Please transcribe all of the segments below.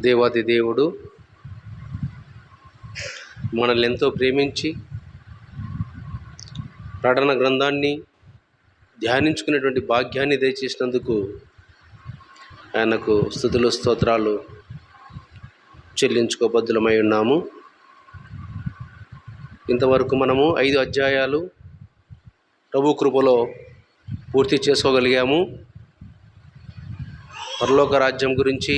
దేవాది దేవుడు మనల్ని ఎంతో ప్రేమించి ప్రకటన గ్రంథాన్ని ధ్యానించుకునేటువంటి భాగ్యాన్ని దయచేసినందుకు ఆయనకు స్తుతులు స్తోత్రాలు చెల్లించుకోబద్దులమై ఉన్నాము. ఇంతవరకు మనము 5 అధ్యాయాలు ప్రభు కృపలో పూర్తి చేసుకోగలిగాము. పరలోక రాజ్యం గురించి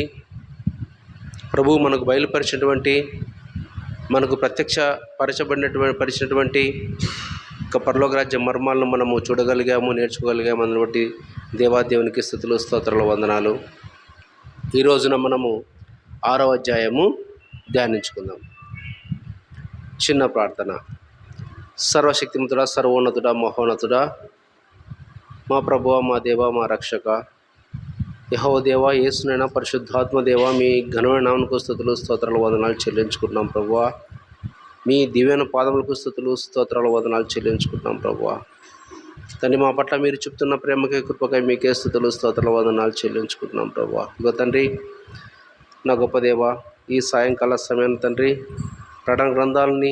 ప్రభు మనకు బయలుపరిచినటువంటి, మనకు పరిచినటువంటి పరలోక రాజ్య మర్మాలను మనము చూడగలిగాము, నేర్చుకోగలిగాము. అందుని బట్టి దేవాదేవునికి స్తుతులు స్తోత్రాలు వందనాలు. ఈ రోజున మనము 6వ అధ్యాయము ధ్యానించుకుందాం. చిన్న ప్రార్థన. సర్వశక్తిమంతుడా, సర్వోన్నతుడా, మహోన్నతుడా, మా ప్రభువా, మా దేవా, మా రక్షక యెహోవా దేవా, యేసునైనా పరిశుద్ధాత్మ దేవా, మీ ఘనమైన నామమునకు స్తుతులు స్తోత్రాలు వందనాలు చెల్లించుకుంటున్నాం ప్రభువా. మీ దివ్యమైన పాదములకు స్తుతులు స్తోత్రాలు వందనాలు చెల్లించుకుంటున్నాం ప్రభువా. తండ్రి, మా పట్ల మీరు చెప్తున్న ప్రేమకై కృపకై మీకే స్తుతులు స్తోత్రాలు వందనాలు చెల్లించుకుంటున్నాం ప్రభువా. ఇగో తండ్రి, నా గొప్ప దేవా, ఈ సాయంకాల సమయాన్ని తండ్రి ప్రకటన గ్రంథాలని,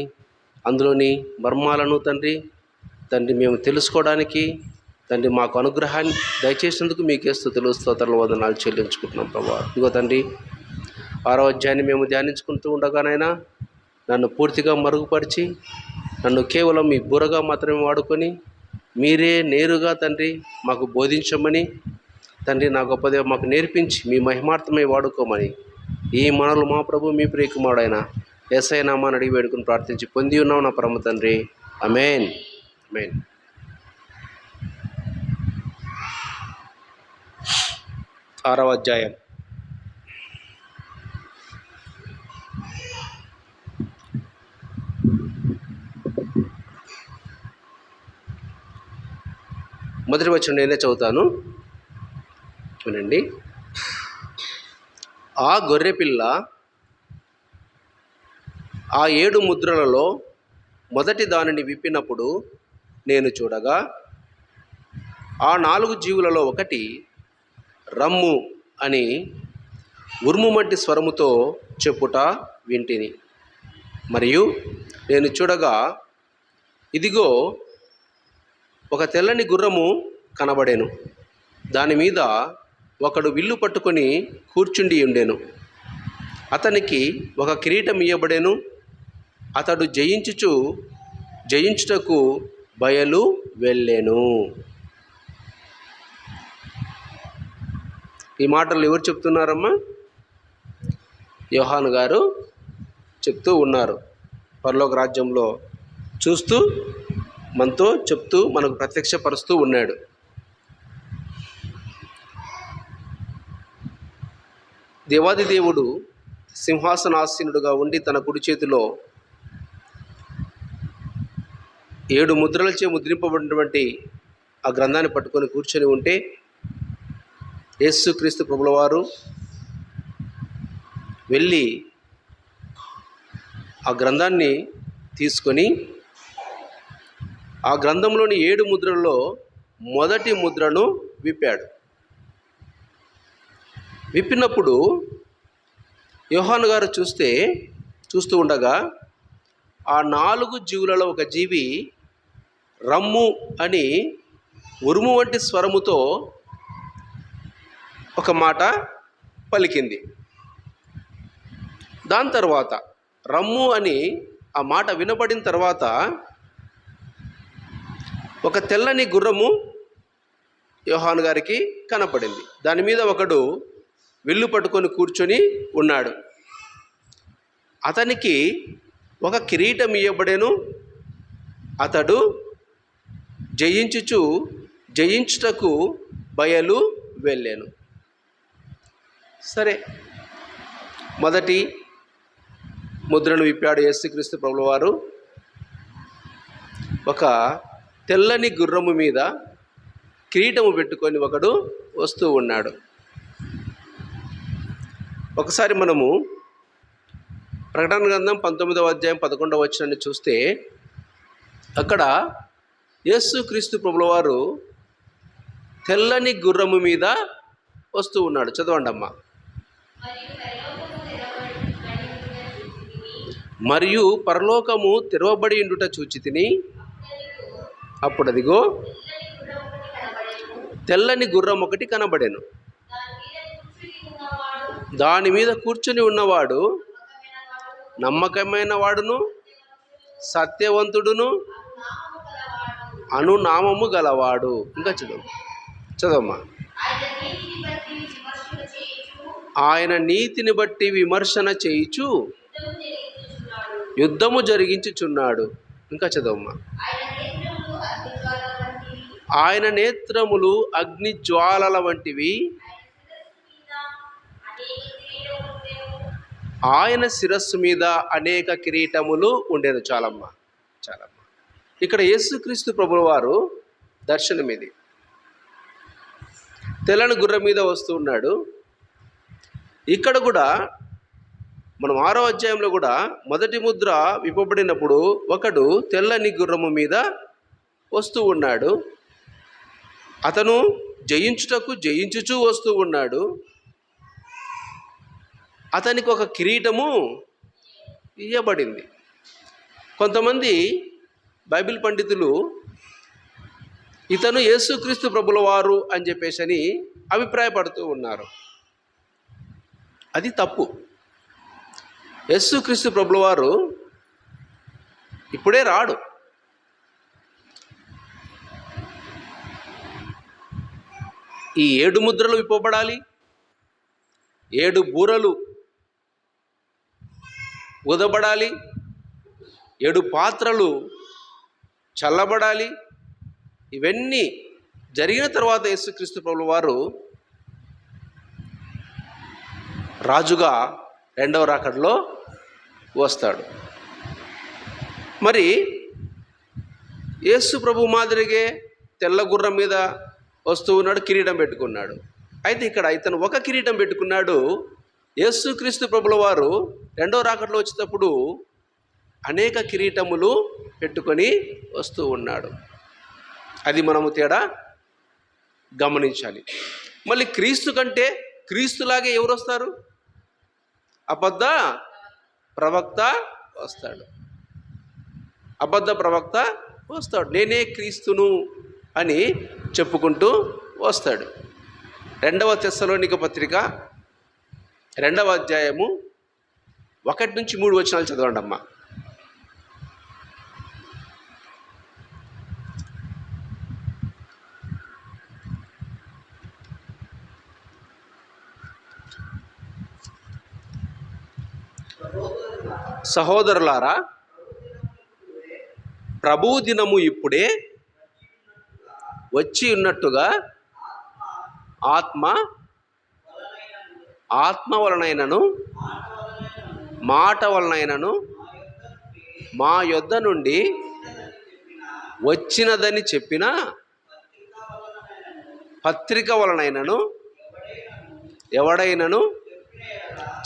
అందులోని మర్మాలను తండ్రి మేము తెలుసుకోవడానికి తండ్రి మాకు అనుగ్రహాన్ని దయచేసినందుకు మీకే స్తుతులు స్తోత్రాలు వందనాలు చెల్లించుకుంటున్నాం ప్రభా. ఇదిగో తండ్రి, 6వ అధ్యాయాన్ని మేము ధ్యానించుకుంటూ ఉండగానైనా నన్ను పూర్తిగా మరుగుపరిచి నన్ను కేవలం మీ బుర్రగా మాత్రమే వాడుకొని మీరే నేరుగా తండ్రి మాకు బోధించమని తండ్రి నా గొప్పదేవ మాకు నేర్పించి మీ మహిమార్థమై వాడుకోమని ఈ మనలు మా ప్రభు మీ ప్రియకుమారుడైన యేసయ్య నామమున అడిగి వేడుకుని ప్రార్థించి పొంది ఉన్నాం నా పరమ తండ్రి. ఆమేన్. ఆమేన్. 6వ అధ్యాయం. మొదటి వచనం నేనే చదువుతాను, వినండి. ఆ గొర్రెపిల్ల ఆ 7 ముద్రలలో మొదటి దానిని విప్పినప్పుడు నేను చూడగా ఆ 4 జీవులలో ఒకటి రమ్ము అని ఉరుముమంటి స్వరముతో చెప్పుట వింటిని. మరియు నేను చూడగా ఇదిగో ఒక తెల్లని గుర్రము కనబడెను. దాని మీద ఒకడు విల్లు పట్టుకొని కూర్చుండి ఉండెను. అతనికి ఒక కిరీటం ఇయ్యబడెను. అతడు జయించుటకు బయలు వెళ్ళెను. ఈ మాటలు ఎవరు చెప్తున్నారమ్మా? యోహాను గారు చెప్తూ ఉన్నారు. పరలోక రాజ్యంలో చూస్తూ మనతో చెప్తూ మనకు ప్రత్యక్షపరుస్తూ ఉన్నాడు. దేవాది దేవుడు సింహాసనాసీనుడుగా ఉండి తన కుడి చేతిలో 7 ముద్రలచే ముద్రింపబడినటువంటి ఆ గ్రంథాన్ని పట్టుకొని కూర్చొని ఉంటే యేసుక్రీస్తు ప్రభుల వారు వెళ్ళి ఆ గ్రంథాన్ని తీసుకొని ఆ గ్రంథంలోని 7 ముద్రల్లో మొదటి ముద్రను విప్పాడు. విప్పినప్పుడు యోహాను గారు చూస్తూ ఉండగా ఆ 4 జీవులలో ఒక జీవి రమ్ము అని ఉరుము వంటి స్వరముతో ఒక మాట పలికింది. దాని తర్వాత రమ్ము అని ఆ మాట వినబడిన తర్వాత ఒక తెల్లని గుర్రము యోహాను గారికి కనపడింది. దాని మీద ఒకడు విల్లు పట్టుకొని కూర్చొని ఉన్నాడు. అతనికి ఒక కిరీటం ఇయ్యబడెను. అతడు జయించుటకు బయలు వెళ్ళాను. సరే, మొదటి ముద్రను విప్పాడు యేసుక్రీస్తు ప్రభుల వారు. ఒక తెల్లని గుర్రము మీద కిరీటము పెట్టుకొని ఒకడు వస్తూ ఉన్నాడు. ఒకసారి మనము ప్రకటన గ్రంథం 19వ అధ్యాయం 11వ వచనాన్ని చూస్తే అక్కడ యేసుక్రీస్తు ప్రభుల వారు తెల్లని గుర్రము మీద వస్తూ ఉన్నాడు. చదవండి అమ్మా. మరియు పరలోకము తెరవబడి ఉండుట చూచితిని. అప్పుడదిగో తెల్లని గుర్రం ఒకటి కనబడెను. దాని మీద కూర్చుని ఉన్నవాడు నమ్మకమైన వాడును సత్యవంతుడును అనునామము గలవాడు. ఇంకా చదవమ్మా. ఆయన నీతిని బట్టి విమర్శన చేయుచు యుద్ధము జరిగించుచున్నాడు. ఇంకా చదవమ్మా. ఆయన నేత్రములు అగ్ని జ్వాలల వంటివి, ఆయన శిరస్సు మీద అనేక కిరీటములు ఉండేది. చాలమ్మా. ఇక్కడ యేసుక్రీస్తు ప్రభుల వారు దర్శనం ఇది. తెల్లని గుర్రం మీద వస్తూ ఉన్నాడు. ఇక్కడ కూడా మనం 6వ అధ్యాయంలో కూడా మొదటి ముద్ర విప్పబడినప్పుడు ఒకడు తెల్లని గుర్రము మీద వస్తూ ఉన్నాడు. అతను జయించుచూ వస్తూ ఉన్నాడు. అతనికి ఒక కిరీటము ఇవ్వబడింది. కొంతమంది బైబిల్ పండితులు ఇతను యేసుక్రీస్తు ప్రభుల వారు అని చెప్పేసి అభిప్రాయపడుతూ ఉన్నారు. అది తప్పు. యేసుక్రీస్తు ప్రభుల వారు ఇప్పుడే రాడు. ఈ 7 ముద్రలు విప్పబడాలి, 7 బూరలు ఊదబడాలి, 7 పాత్రలు చల్లబడాలి. ఇవన్నీ జరిగిన తర్వాత యేసుక్రీస్తు ప్రభుల వారు రాజుగా 2వ రాకడలో వస్తాడు. మరి యేసు ప్రభు మాదిరిగే తెల్ల గుర్రం మీద వస్తూ ఉన్నాడు, కిరీటం పెట్టుకున్నాడు. అయితే ఇక్కడ ఇతను ఒక కిరీటం పెట్టుకున్నాడు. యేసుక్రీస్తు ప్రభుల వారు 2వ రాకడలో వచ్చేటప్పుడు అనేక కిరీటములు పెట్టుకొని వస్తూ ఉన్నాడు. అది మనము తేడా గమనించాలి. మళ్ళీ క్రీస్తు కంటే క్రీస్తులాగే ఎవరు వస్తారు? అబద్ధ ప్రవక్త వస్తాడు. అబద్ధ ప్రవక్త వస్తాడు. నేనే క్రీస్తును అని చెప్పుకుంటూ వస్తాడు. 2వ తెస్సలోనిక పత్రిక 2వ అధ్యాయము 1-3 వచనాలు చదవండి అమ్మా. సహోదరులారా, ప్రభువు దినము ఇప్పుడే వచ్చి ఉన్నట్టుగా ఆత్మ వలనైనను మాట వలనైనను మా యొద్ద నుండి వచ్చినదని చెప్పిన పత్రిక వలనైనను ఎవడైనను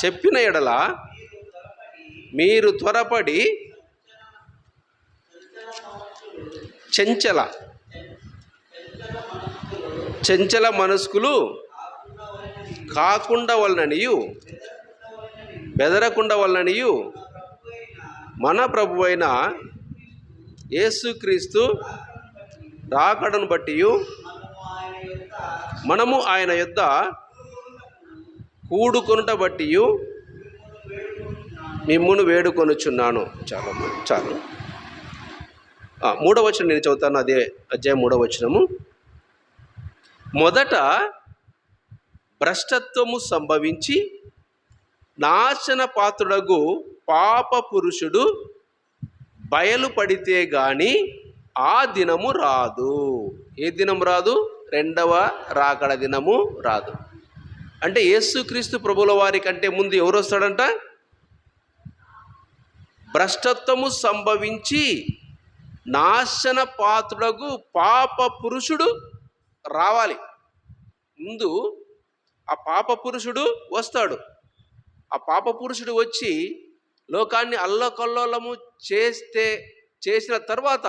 చెప్పిన ఎడల మీరు త్వరపడి చంచల మనస్కులు కాకుండా వలననియు బెదరకుండా వలననియు మన ప్రభువైన యేసుక్రీస్తు రాకడను బట్టి మనము ఆయన యొద్ద కూడుకొనుట బట్టి మిమ్మును వేడుకొనుచున్నాను. చాలు. 3వ వచనం నేను చదువుతాను. అదే అధ్యాయం 3వ వచనము. మొదట భ్రష్టత్వము సంభవించి నాశన పాత్రుడగు పాప పురుషుడు బయలుపడితే గాని ఆ దినము రాదు. ఏ దినం రాదు? 2వ రాకడ దినము రాదు. అంటే యేసుక్రీస్తు ప్రభుల వారి కంటే ముందు ఎవరు వస్తాడంట? భ్రష్టత్వము సంభవించి నాశన పాత్రుడగు పాప పురుషుడు రావాలి. ముందు ఆ పాప పురుషుడు వస్తాడు. ఆ పాప పురుషుడు వచ్చి లోకాన్ని అల్లకల్లోలము చేసిన తర్వాత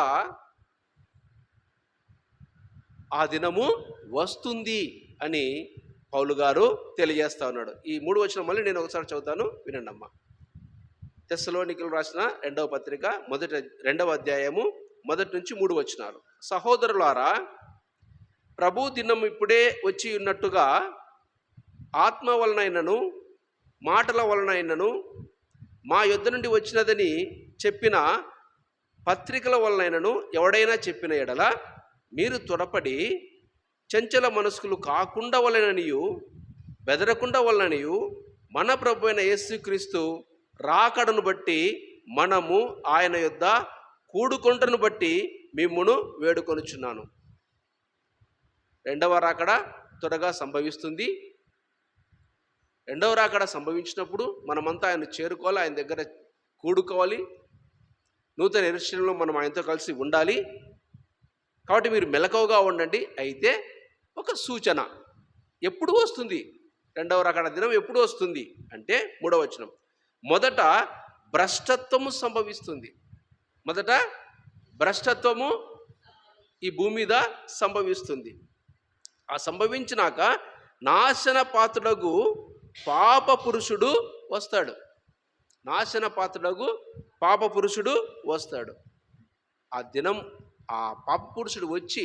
ఆ దినము వస్తుంది అని పౌలు గారు తెలియజేస్తా ఉన్నాడు. ఈ 3 వచనం మళ్ళీ నేను ఒకసారి చదువుతాను, వినండి అమ్మా. తెస్సలోనికలు రాసిన రెండవ పత్రిక 2వ అధ్యాయము 1-3 వచనాలు. సహోదరులారా, ప్రభు దినం ఇప్పుడే వచ్చి ఉన్నట్టుగా ఆత్మ వలనైనను మాటల వలనైనను మా యొద్ద నుండి వచ్చినదని చెప్పిన పత్రికల వలనైనను ఎవడైనా చెప్పిన ఎడల మీరు త్వరపడి చంచల మనస్కులు కాకుండా వలననియు బెదరకుండా వలననియు మన ప్రభు అయిన యేసుక్రీస్తు రాకడను బట్టి మనము ఆయన యొద్ద కూడుకొనుటను బట్టి మిమ్మును వేడుకొనుచున్నాను. రెండవ రాకడ త్వరగా సంభవిస్తుంది. రెండవ రాకడ సంభవించినప్పుడు మనమంతా ఆయన చేరుకోవాలి, ఆయన దగ్గర కూడుకోవాలి, నూతన యెరూషలేములో మనం ఆయనతో కలిసి ఉండాలి. కాబట్టి మీరు మెలకువగా ఉండండి. అయితే ఒక సూచన, ఎప్పుడు వస్తుంది రెండవ రాకడ దినం? ఎప్పుడు వస్తుంది అంటే 3వ వచనం, మొదట భ్రష్టత్వము సంభవిస్తుంది. మొదట భ్రష్టత్వము ఈ భూమి మీద సంభవిస్తుంది. ఆ సంభవించినాక నాశన పాత్రుడగు పాప పురుషుడు వస్తాడు. నాశన పాత్రుడగు పాప పురుషుడు వస్తాడు. ఆ దినం ఆ పాప పురుషుడు వచ్చి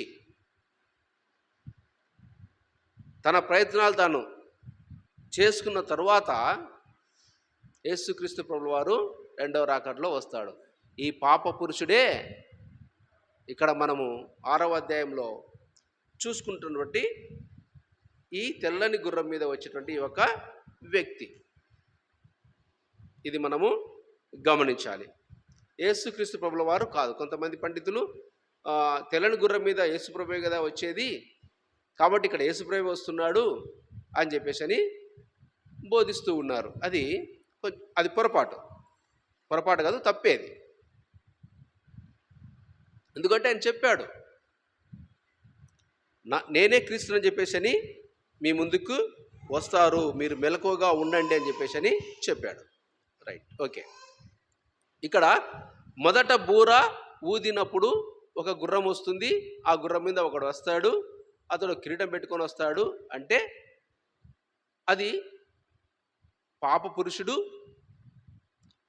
తన ప్రయత్నాలు తాను చేసుకున్న తరువాత యేసుక్రీస్తు ప్రభువు వారు రెండవ రాకడలో వస్తాడు. ఈ పాప పురుషుడే ఇక్కడ మనము 6వ అధ్యాయంలో చూసుకుంటున్నటువంటి ఈ తెల్లని గుర్రం మీద వచ్చేటువంటి ఒక వ్యక్తి. ఇది మనము గమనించాలి. యేసుక్రీస్తు ప్రభుల వారు కాదు. కొంతమంది పండితులు తెల్లని గుర్రం మీద యేసుప్రభువే కదా వచ్చేది, కాబట్టి ఇక్కడ యేసుప్రభు వస్తున్నాడు అని చెప్పేసి బోధిస్తూ ఉన్నారు. అది పొరపాటు కాదు, తప్పేది. ఎందుకంటే ఆయన చెప్పాడు, నేనే క్రీస్తుని చెప్పేసి మీ ముందుకు వస్తారు, మీరు మెలకువగా ఉండండి అని చెప్పేసి చెప్పాడు. Right, okay. ఇక్కడ మొదట బూర ఊదినప్పుడు ఒక గుర్రం వస్తుంది. ఆ గుర్రం మీద ఒకడు వస్తాడు, అతడు కిరీటం పెట్టుకొని వస్తాడు. అంటే అది పాప పురుషుడు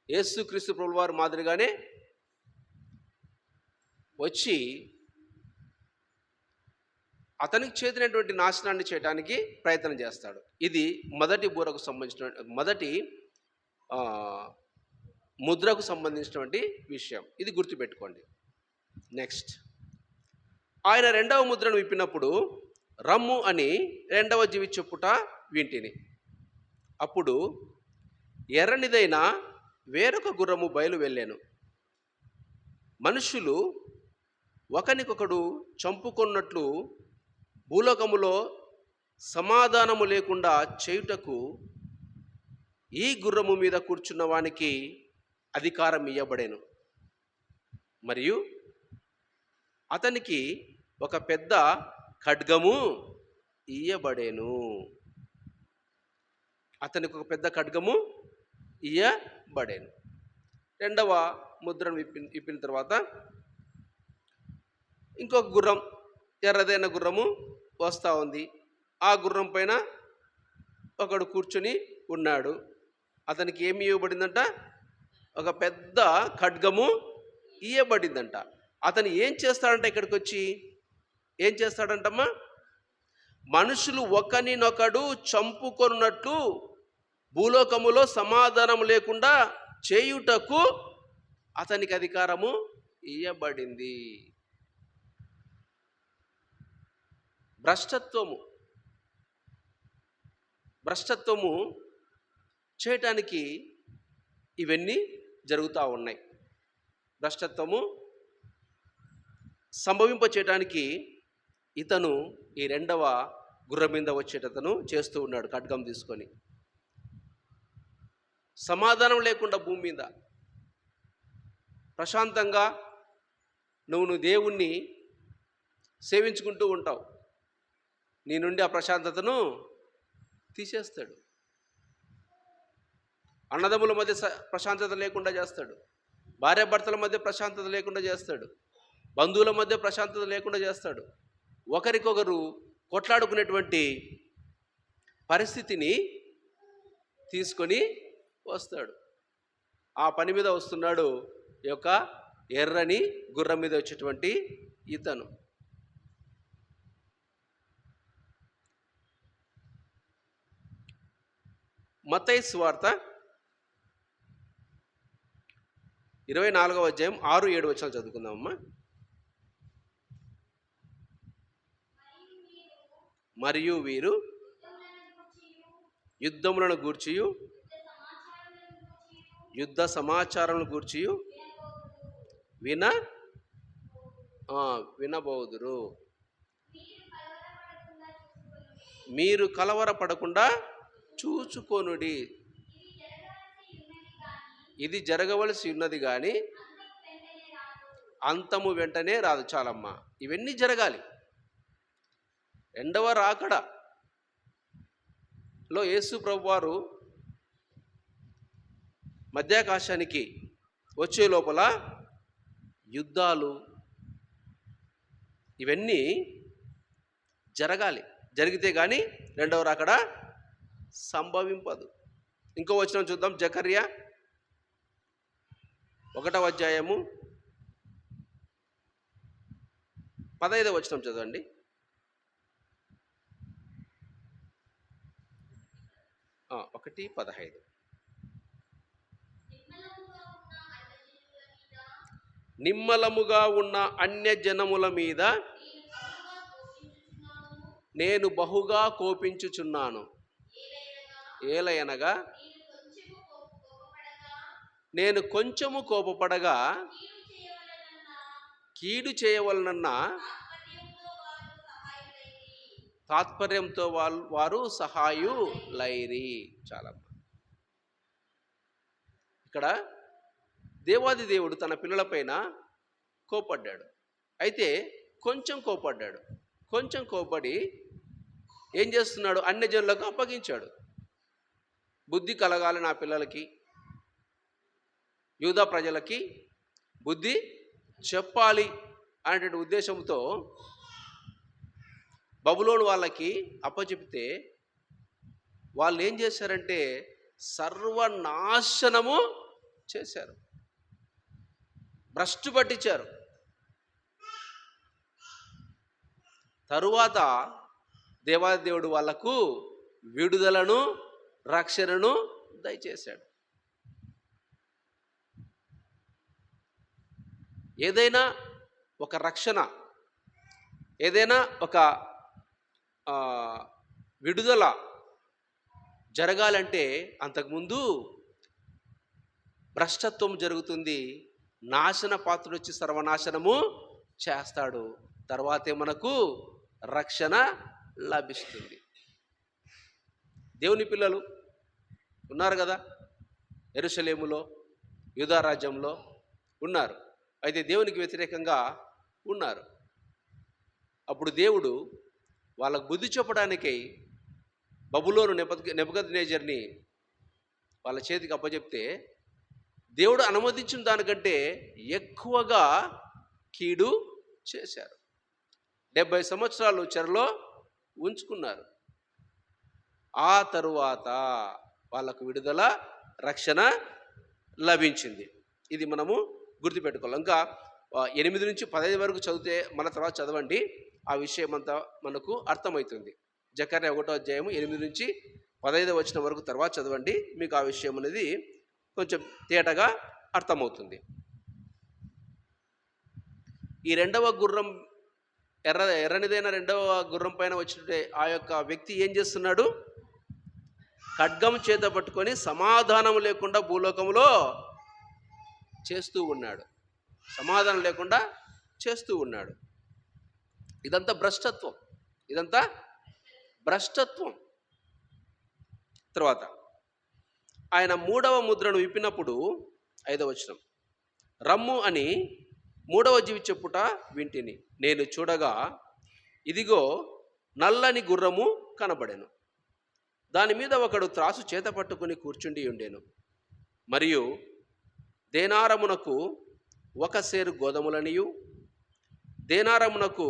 యేసుక్రీస్తు ప్రభువు వారి మాదిరిగానే వచ్చి అతనికి చేతినటువంటి నాశనాన్ని చేయడానికి ప్రయత్నం చేస్తాడు. ఇది మొదటి బూరకు సంబంధించిన మొదటి ముద్రకు సంబంధించినటువంటి విషయం. ఇది గుర్తుపెట్టుకోండి. నెక్స్ట్, ఆయన రెండవ ముద్రను విప్పినప్పుడు రమ్ము అని రెండవ జీవి చెప్పుట వింటిని. అప్పుడు ఎర్రనిదైన వేరొక గుర్రము బయలు వెళ్ళాను. మనుషులు ఒకనికొకడు చంపుకొన్నట్లు భూలోకములో సమాధానము లేకుండా చేయుటకు ఈ గుర్రము మీద కూర్చున్న వానికి అధికారం ఇయ్యబడేను. మరియు అతనికి ఒక పెద్ద ఖడ్గము ఇయ్యబడేను. అతనికి ఒక పెద్ద ఖడ్గము ఇయ్యబడేను. రెండవ ముద్రను విప్పిన తర్వాత ఇంకొక గుర్రం, ఎర్రదైన గుర్రము వస్తూ ఉంది. ఆ గుర్రం పైన ఒకడు కూర్చుని ఉన్నాడు. అతనికి ఏమి ఇవ్వబడిందంట? ఒక పెద్ద ఖడ్గము ఇవ్వబడిందంట. అతను ఏం చేస్తాడంట? ఇక్కడికి వచ్చి ఏం చేస్తాడంటమ్మా? మనుషులు ఒకరినొకడు చంపుకొన్నట్లు భూలోకములో సమాధానం లేకుండా చేయుటకు అతనికి అధికారము ఇవ్వబడింది. భ్రష్టత్వము చేయటానికి ఇవన్నీ జరుగుతూ ఉన్నాయి. భ్రష్టత్వము సంభవింప చేయటానికి ఇతను ఈ రెండవ గుర్రం మీద వచ్చేటతను చేస్తూ ఉన్నాడు. ఖడ్గం తీసుకొని సమాధానం లేకుండా భూమి మీద ప్రశాంతంగా నువ్వు దేవుణ్ణి సేవించుకుంటూ ఉంటావు. నీ నుండి ఆ ప్రశాంతతను తీసేస్తాడు. అన్నదమ్ముల మధ్య ప్రశాంతత లేకుండా చేస్తాడు. భార్యాభర్తల మధ్య ప్రశాంతత లేకుండా చేస్తాడు. బంధువుల మధ్య ప్రశాంతత లేకుండా చేస్తాడు. ఒకరికొకరు కొట్లాడుకునేటువంటి పరిస్థితిని తీసుకొని వస్తాడు. ఆ పని మీద వస్తున్నాడు ఈ యొక్క ఎర్రని గుర్రం మీద వచ్చేటువంటి ఇతను. మత్తయి సువార్త 24వ అధ్యాయం 6-7 వచనాలు చదువుకుందామమ్మా. మరియు వీరు యుద్ధములను గూర్చియు యుద్ధ సమాచారములను గూర్చియు వినబోదురు. మీరు కలవరపడకుండా చూచుకొనుడి. ఇది జరగవలసి ఉన్నది కానీ అంతము వెంటనే రాదు. చాలమ్మా, ఇవన్నీ జరగాలి. రెండవ రాకడలో యేసు ప్రభు వారు మధ్యాకాశానికి వచ్చే లోపల యుద్ధాలు ఇవన్నీ జరగాలి. జరిగితే కానీ రెండవ రాకడ సంభవింపదు. ఇంకో వచనం చూద్దాం. జకర్యా 1వ అధ్యాయము 15వ వచనం చదవండి. ఒకటి 15. నిమ్మలముగా ఉన్న అన్య జనముల మీద నేను బహుగా కోపించుచున్నాను. ఏలయనగా నేను కొంచెము కోపపడగా కీడు చేయవలనన్న తాత్పర్యంతో వారు సహాయులైరి. చాలా ఇక్కడ దేవాది దేవుడు తన పిల్లలపైన కోపడ్డాడు. అయితే కొంచెం కోపడ్డాడు. కొంచెం కోపడి ఏం చేస్తున్నాడు? అన్యజనులకు అప్పగించాడు. బుద్ధి కలగాలి నా పిల్లలకి, యూదా ప్రజలకి బుద్ధి చెప్పాలి అనేటువంటి ఉద్దేశంతో బబులోను వాళ్ళకి అప్పచెపితే వాళ్ళు ఏం చేశారంటే సర్వనాశనము చేశారు, భ్రష్టు పట్టించారు. తరువాత దేవాదేవుడు వాళ్లకు విడుదలను, రక్షణను దయచేశాడు. ఏదైనా ఒక రక్షణ, ఏదైనా ఒక విడుదల జరగాలంటే అంతకుముందు భ్రష్టత్వం జరుగుతుంది. నాశన పాత్రుడు వచ్చి సర్వనాశనము చేస్తాడు. తర్వాతే మనకు రక్షణ లభిస్తుంది. దేవుని పిల్లలు ఉన్నారు కదా, యెరూషలేములో, యూదా రాజ్యంలో ఉన్నారు. అయితే దేవునికి వ్యతిరేకంగా ఉన్నారు. అప్పుడు దేవుడు వాళ్ళకు బుద్ధి చెప్పడానికై బబులోను నెబుకద్నెజర్ని వాళ్ళ చేతికి అప్పచెప్తే దేవుడు అనుమతించిన దానికంటే ఎక్కువగా కీడు చేశారు. 70 సంవత్సరాలు చెరలో ఉంచుకున్నారు. ఆ తరువాత వాళ్ళకు విడుదల, రక్షణ లభించింది. ఇది మనము గుర్తుపెట్టుకోవాలి. ఇంకా 8 నుంచి 15 వరకు చదివితే మన తర్వాత చదవండి, ఆ విషయం అంతా మనకు అర్థమవుతుంది. జకర్యా 1వ అధ్యాయము 8 నుంచి 15వ వచనం వరకు తర్వాత చదవండి, మీకు ఆ విషయం అనేది కొంచెం తేటగా అర్థమవుతుంది. ఈ రెండవ గుర్రం ఎర్రనిదైన రెండవ గుర్రం పైన వచ్చినట్టే ఆ యొక్క వ్యక్తి ఏం చేస్తున్నాడు? ఖడ్గం చేత పట్టుకొని సమాధానం లేకుండా భూలోకంలో చేస్తూ ఉన్నాడు. సమాధానం లేకుండా చేస్తూ ఉన్నాడు. ఇదంతా భ్రష్టత్వం, ఇదంతా భ్రష్టత్వం. తర్వాత ఆయన 3వ ముద్రను విప్పినప్పుడు 5వ వచనం, రమ్ము అని 3వ జీవి చెప్పుట వింటిని. నేను చూడగా ఇదిగో నల్లని గుర్రము కనబడెను. దాని మీద ఒకడు త్రాసు చేత పట్టుకుని కూర్చుండి ఉండెను. మరియు దేనారమునకు 1 సేరు గోధుమలనియు, దేనారమునకు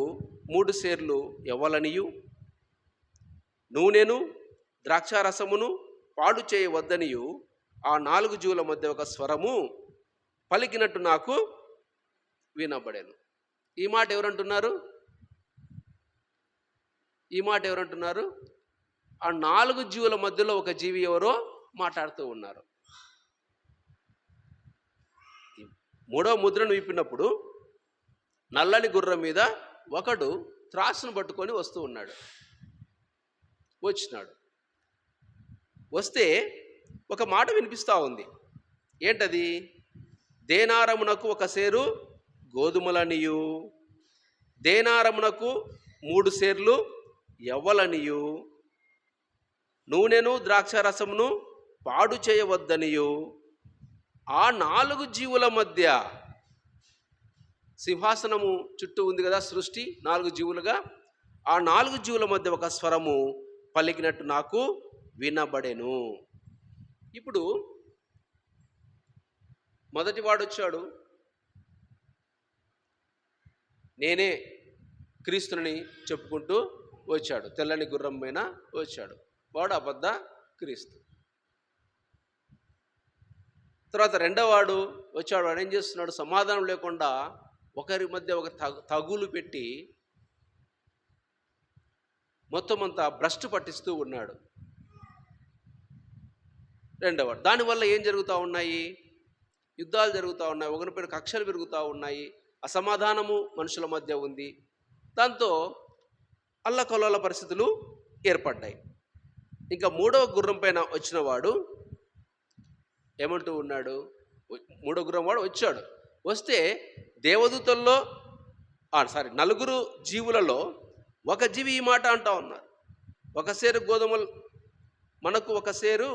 3 సేర్లు ఎవ్వలనియు, నూనెను ద్రాక్షారసమును పాడు చేయవద్దనియు ఆ 4 జీవుల మధ్య ఒక స్వరము పలికినట్టు నాకు వినబడెను. ఈ మాట ఎవరంటున్నారు? ఈ మాట ఎవరంటున్నారు? ఆ 4 జీవుల మధ్యలో ఒక జీవి ఎవరో మాట్లాడుతూ ఉన్నారు. మూడవ ముద్రను విప్పినప్పుడు నల్లని గుర్రం మీద ఒకడు త్రాసును పట్టుకొని వచ్చినాడు. వస్తే ఒక మాట వినిపిస్తూ ఉంది. ఏంటది? దేనారమునకు ఒక సేరు గోధుమలనియు, దేనారమునకు 3 సేర్లు ఎవ్వలనియు, నూనెను ద్రాక్షారసమును పాడు చేయవద్దనియు, ఆ 4 జీవుల మధ్య, సింహాసనము చుట్టూ ఉంది కదా సృష్టి 4 జీవులుగా, ఆ 4 జీవుల మధ్య ఒక స్వరము పలికినట్టు నాకు వినబడెను. ఇప్పుడు మొదటివాడు వచ్చాడు, నేనే క్రీస్తుని చెప్పుకుంటూ వచ్చాడు. తెల్లని గుర్రం పైన వచ్చాడు. వాడు అబద్ధ క్రీస్తు. తర్వాత రెండవ వాడు వచ్చాడు. వాడు ఏం చేస్తున్నాడు? సమాధానం లేకుండా ఒకరి మధ్య ఒక తగులు పెట్టి మొత్తం అంతా భ్రష్టు పట్టిస్తూ ఉన్నాడు. రెండవవాడు. దానివల్ల ఏం జరుగుతూ ఉన్నాయి? యుద్ధాలు జరుగుతూ ఉన్నాయి, ఒకరిపైన కక్షలు పెరుగుతూ ఉన్నాయి, అసమాధానము మనుషుల మధ్య ఉంది. దాంతో అల్లకల్లోల పరిస్థితులు ఏర్పడ్డాయి. ఇంకా మూడవ గుర్రం పైన వచ్చిన వాడు ఏమంటూ ఉన్నాడు? మూడవ గుర్రం వాడు వచ్చాడు. వస్తే దేవదూతల్లో 4 జీవులలో ఒక జీవి ఈ మాట అంటా ఉన్నారు. ఒక సేరు గోధుమలు మనకు ఒక సేరు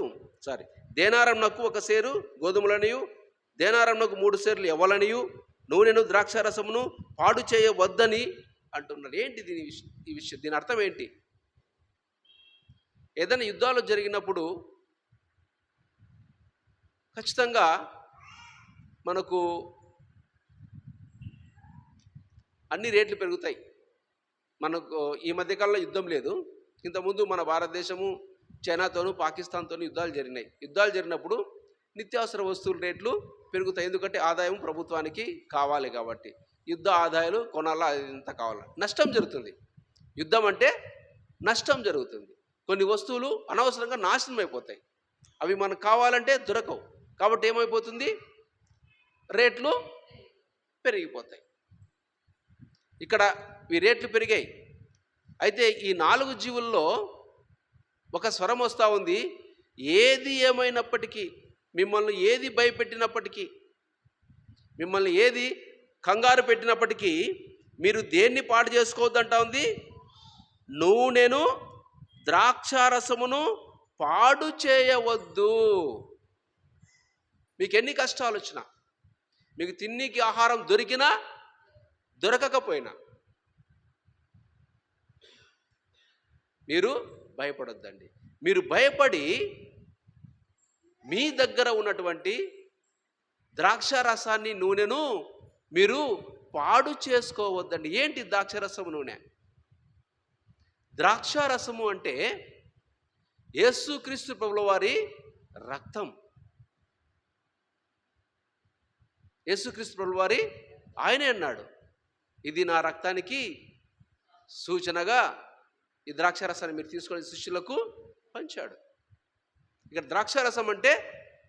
దేనారంనకు ఒక సేరు గోధుమలనియు, దేనారంనకు 3 సేర్లు ఎవ్వలనియు, నూనెను ద్రాక్షారసమును పాడు చేయవద్దని అంటున్నారు. ఏంటి ఈ విషయం? దీని అర్థం ఏంటి? ఏదైనా యుద్ధాలు జరిగినప్పుడు ఖచ్చితంగా మనకు అన్ని రేట్లు పెరుగుతాయి. మనకు ఈ మధ్యకాలంలో యుద్ధం లేదు. ఇంతకుముందు మన భారతదేశము చైనాతోనూ పాకిస్తాన్తోనూ యుద్ధాలు జరిగినాయి. యుద్ధాలు జరిగినప్పుడు నిత్యావసర వస్తువుల రేట్లు పెరుగుతాయి. ఎందుకంటే ఆదాయం ప్రభుత్వానికి కావాలి కాబట్టి. యుద్ధ ఆదాయాలు కొనాలా, ఇంత కావాలా, నష్టం జరుగుతుంది. యుద్ధం అంటే నష్టం జరుగుతుంది. కొన్ని వస్తువులు అనవసరంగా నాశనం అయిపోతాయి. అవి మనకు కావాలంటే దొరకవు. కాబట్టి ఏమైపోతుంది? రేట్లు పెరిగిపోతాయి. ఇక్కడ ఈ రేట్లు పెరిగాయి. అయితే ఈ 4 జీవుల్లో ఒక స్వరం వస్తూ ఉంది. ఏది ఏమైనప్పటికీ, మిమ్మల్ని ఏది భయపెట్టినప్పటికీ, మిమ్మల్ని ఏది కంగారు పెట్టినప్పటికీ మీరు దేన్ని పాడు చేసుకోవద్దంటా ఉంది? నూనెను ద్రాక్షారసమును పాడు చేయవద్దు. మీకు ఎన్ని కష్టాలు వచ్చినా, మీకు తిన్నికి ఆహారం దొరికినా దొరకకపోయినా మీరు భయపడొద్దండి. మీరు భయపడి మీ దగ్గర ఉన్నటువంటి ద్రాక్షారసాన్ని, నూనెను మీరు పాడు చేసుకోవద్దండి. ఏంటి ద్రాక్షారసము, నూనె? ద్రాక్షారసము అంటే యేసుక్రీస్తు ప్రభుల వారి రక్తం. యేసుక్రీస్తు ప్రభుల వారి ఆయనే అన్నాడు, ఇది నా రక్తానికి సూచనగా ఈ ద్రాక్షారసాన్ని మీరు తీసుకొని శిష్యులకు పంచాడు. ఇక్కడ ద్రాక్షారసం అంటే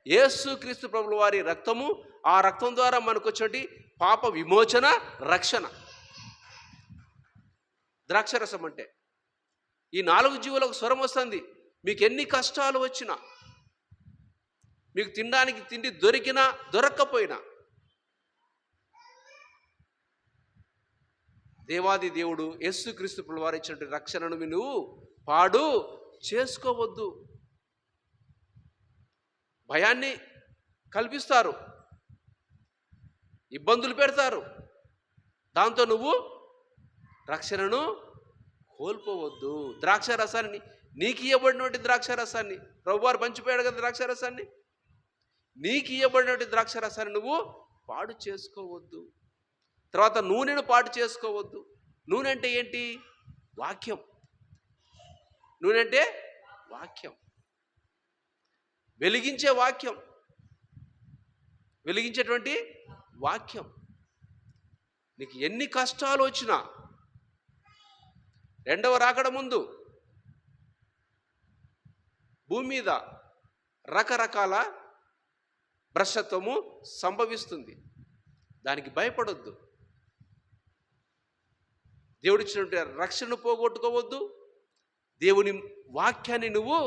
యేసుక్రీస్తు ప్రభుల వారి రక్తము. ఆ రక్తం ద్వారా మనకు వచ్చేటి పాప విమోచన, రక్షణ. ద్రాక్షారసం అంటే ఈ 4 జీవులకు స్వరం వస్తుంది. మీకు ఎన్ని కష్టాలు వచ్చినా, మీకు తినడానికి తిండి దొరికినా దొరక్కపోయినా, దేవాది దేవుడు యేసుక్రీస్తు ప్రభుల వారు ఇచ్చినటువంటి రక్షణను నువ్వు పాడు చేసుకోవద్దు. భయాన్ని కల్పిస్తారు, ఇబ్బందులు పెడతారు. దాంతో నువ్వు రక్షణను కోల్పోవద్దు. ద్రాక్షారసాన్ని, నీకు ఇవ్వబడినటువంటి ద్రాక్షారసాన్ని, ప్రభువారు పంచిపోయాడు కదా ద్రాక్షారసాన్ని, నీకు ఇవ్వబడినటువంటి ద్రాక్షారసాన్ని నువ్వు పాడు చేసుకోవద్దు. తర్వాత నూనెను పాడు చేసుకోవద్దు. నూనె అంటే ఏంటి? వాక్యం. నూనె అంటే వాక్యం, వెలిగించే వాక్యం. వెలిగించేటువంటి వాక్యం. నీకు ఎన్ని కష్టాలు వచ్చినా రెండవ రాకడ ముందు భూమి మీద రకరకాల భ్రష్టత్వము సంభవిస్తుంది. దానికి భయపడొద్దు. దేవుడిచ్చినటువంటి రక్షణను పోగొట్టుకోవద్దు. దేవుని వాక్యాన్ని నువ్వు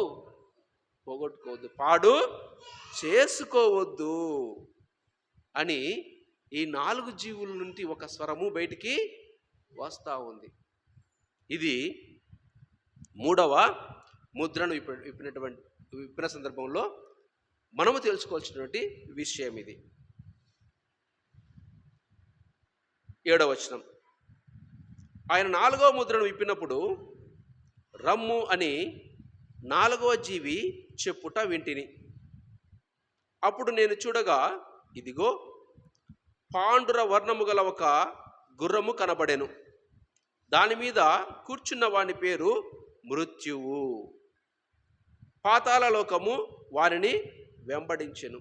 పోగొట్టుకోవద్దు, పాడు చేసుకోవద్దు అని ఈ 4 జీవుల నుండి ఒక స్వరము బయటికి వస్తూ ఉంది. ఇది 3వ ముద్రను విప్పిన సందర్భంలో మనము తెలుసుకోవాల్సినటువంటి విషయం ఇది. 7వ వచనం, ఆయన 4వ ముద్రను విప్పినప్పుడు రమ్ము అని 4వ జీవి చెప్పుట వింటిని. అప్పుడు నేను చూడగా ఇదిగో పాండుర వర్ణము గల ఒక గుర్రము కనబడెను. దాని మీద కూర్చున్న వాని పేరు మృత్యువు. పాతాళ లోకము వారిని వెంబడించెను.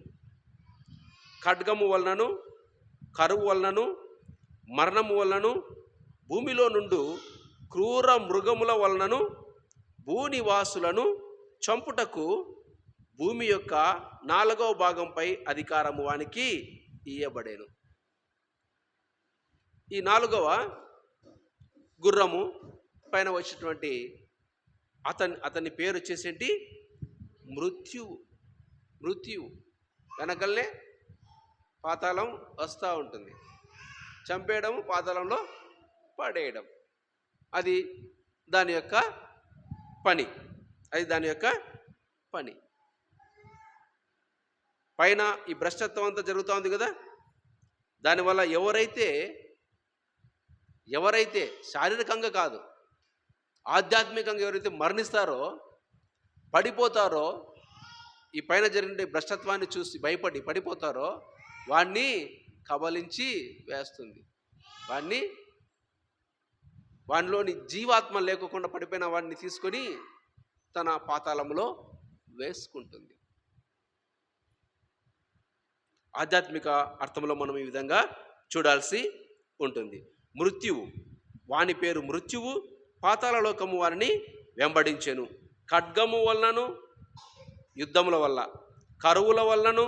ఖడ్గము వలనను, కరువు వలనను, మరణము వలనను, భూమిలో నుండి క్రూర మృగముల వలనను భూనివాసులను చంపుటకు భూమి యొక్క 4వ భాగంపై అధికారము వానికి ఇయ్యబడేను. ఈ 4వ గుర్రము పైన వచ్చినటువంటి అతని పేరు వచ్చేసేంటి మృత్యువు. మృత్యువు వెనకల్నే పాతాళం వస్తూ ఉంటుంది. చంపేయడం, పాతాళంలో పడేయడం, అది దాని యొక్క పని. పైన ఈ భ్రష్టత్వం అంతా జరుగుతూ ఉంది కదా. దానివల్ల ఎవరైతే శారీరకంగా కాదు, ఆధ్యాత్మికంగా ఎవరైతే మరణిస్తారో, పడిపోతారో, ఈ పైన జరిగిన భ్రష్టత్వాన్ని చూసి భయపడి పడిపోతారో, వాణ్ణి కబలించి వేస్తుంది. వానిలోని జీవాత్మ లేకుండా పడిపోయిన వాడిని తీసుకొని తన పాతాళంలో వేసుకుంటుంది. ఆధ్యాత్మిక అర్థంలో మనం ఈ విధంగా చూడాల్సి ఉంటుంది. మృత్యువు, వాని పేరు మృత్యువు, పాతాళ లోకము వారిని వెంబడించెను. ఖడ్గము వలనను, యుద్ధముల వల్ల, కరువుల వలనను,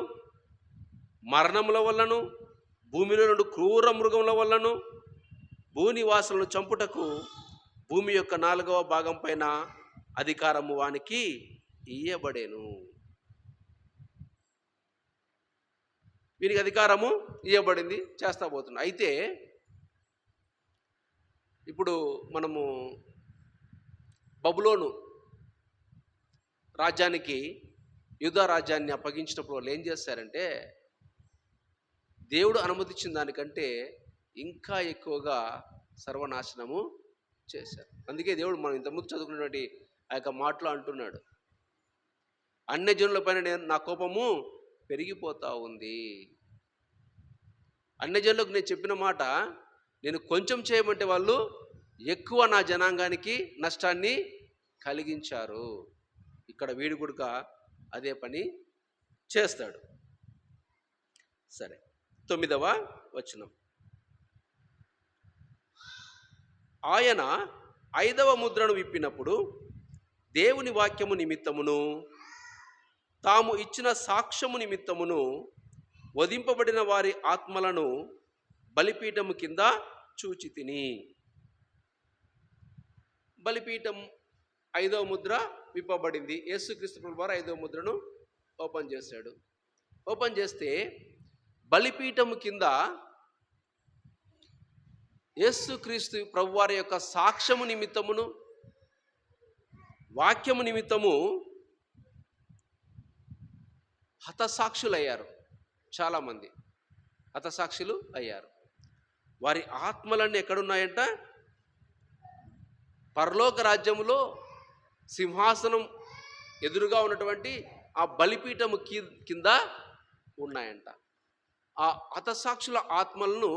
మరణముల వలనను, భూమిలో నుండి క్రూర మృగముల వలనను భూనివాసులను చంపుటకు భూమి యొక్క 4వ భాగం పైన అధికారము వానికి ఇయ్యబడేను. వీరికి అధికారము ఇవ్వబడింది, చేస్తా పోతున్నా. అయితే ఇప్పుడు మనము బబులోను రాజ్యానికి, యూదా రాజ్యాన్ని అప్పగించినప్పుడు వాళ్ళు ఏం చేస్తారంటే, దేవుడు అనుమతించిన దానికంటే ఇంకా ఎక్కువగా సర్వనాశనము చేశారు. అందుకే దేవుడు మనం ఇంతకుముందు చదువుకున్నటువంటి ఆ యొక్క మాటలో అంటున్నాడు, అన్యజనుల పైన నా కోపము పెరిగిపోతూ ఉంది. అన్యజనులకు నేను చెప్పిన మాట నేను కొంచెం చేయమంటే వాళ్ళు ఎక్కువ నా జనాంగానికి నష్టాన్ని కలిగించారు. ఇక్కడ వీడు కూడా అదే పని చేస్తాడు. సరే, 9వ వచనం, ఆయన 5వ ముద్రను విప్పినప్పుడు దేవుని వాక్యము నిమిత్తమును తాము ఇచ్చిన సాక్ష్యము నిమిత్తమును వధింపబడిన వారి ఆత్మలను బలిపీఠము కింద చూచితిని. బలిపీఠం 5వ ముద్ర విప్పబడింది. యేసుక్రీస్తు ప్రభువు వారు 5వ ముద్రను ఓపెన్ చేశాడు. ఓపెన్ చేస్తే బలిపీఠము కింద యేసుక్రీస్తు ప్రభువారి యొక్క సాక్ష్యము నిమిత్తమును, వాక్యము నిమిత్తము హతసాక్షులయ్యారు. చాలామంది హతసాక్షులు అయ్యారు. వారి ఆత్మలన్నీ ఎక్కడున్నాయంట? పరలోక రాజ్యములో సింహాసనం ఎదురుగా ఉన్నటువంటి ఆ బలిపీఠము కింద ఉన్నాయంట. ఆ హతసాక్షుల ఆత్మలను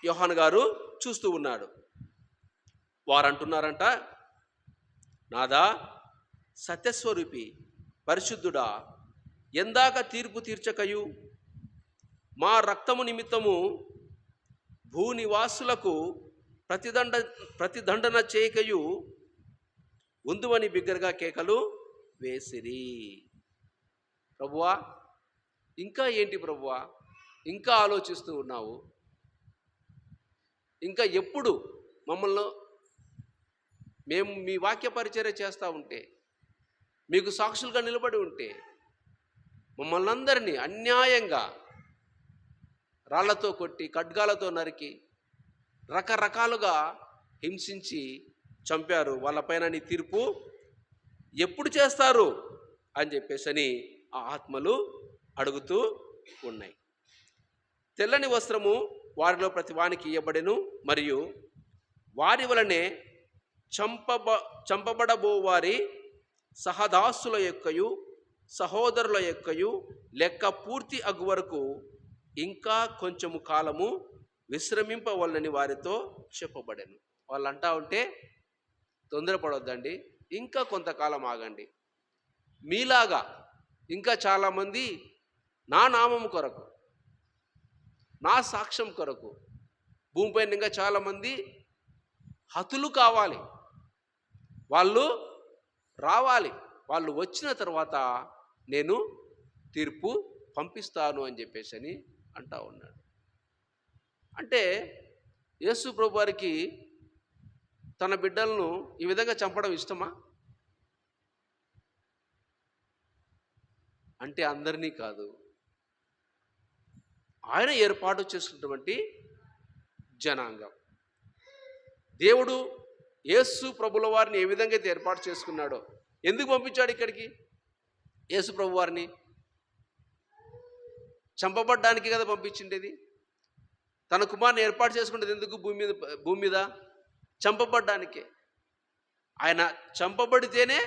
యోహాను గారు చూస్తూ ఉన్నాడు. వారు అంటున్నారంట, నాదా, సత్యస్వరూపి, పరిశుద్ధుడా, ఎందాక తీర్పు తీర్చకయు మా రక్తము నిమిత్తము భూనివాసులకు ప్రతిదండన చేయకయు ఉందువని బిగ్గరగా కేకలు వేసిరి. ప్రభువా, ఇంకా ఏంటి ప్రభువా, ఇంకా ఆలోచిస్తూ ఉన్నావు? ఇంకా ఎప్పుడు మమ్మల్ని మేము మీ వాక్య పరిచర్య చేస్తూ ఉంటే, మీకు సాక్షులుగా నిలబడి ఉంటే, మమ్మల్ని అందరినీ అన్యాయంగా రాళ్లతో కొట్టి, ఖడ్గాలతో నరికి, రకరకాలుగా హింసించి చంపారు. వాళ్ళపైన నీ తీర్పు ఎప్పుడు చేస్తారు అని చెప్పేసి ఆ ఆత్మలు అడుగుతూ ఉన్నాయి. తెల్లని వస్త్రము వారిలో ప్రతి వానికి ఇయ్యబడెను, మరియు వారి వలనే చంపబడబో వారి సహదాసుల యొక్కయు సహోదరుల యొక్కయు లెక్క పూర్తి అగు వరకు ఇంకా కొంచెము కాలము విశ్రమింపవలనని వారితో చెప్పబడెను. వాళ్ళు అంటా ఉంటే, తొందరపడొద్దండి, ఇంకా కొంతకాలం ఆగండి. మీలాగా ఇంకా చాలామంది నా నామము కొరకు, నా సాక్ష్యం కొరకు భూమిపైన ఇంకా చాలామంది హతులు కావాలి, వాళ్ళు రావాలి. వాళ్ళు వచ్చిన తర్వాత నేను తీర్పు పంపిస్తాను అని చెప్పేసి అంటా ఉన్నాడు. అంటే యేసు ప్రభు వారికి తన బిడ్డలను ఈ విధంగా చంపడం ఇష్టమా? అంటే అందరినీ కాదు, ఆయన ఏర్పాటు చేసుకున్నటువంటి జనాంగం. దేవుడు యేసు ప్రభుల వారిని ఏ విధంగా అయితే ఏర్పాటు చేసుకున్నాడో, ఎందుకు పంపించాడు ఇక్కడికి? యేసు ప్రభు వారిని చంపబడ్డానికి కదా పంపించిండేది. తన కుమారుని ఏర్పాటు చేసుకునేది ఎందుకు భూమి మీద? చంపబడ్డానికే. ఆయన చంపబడితేనే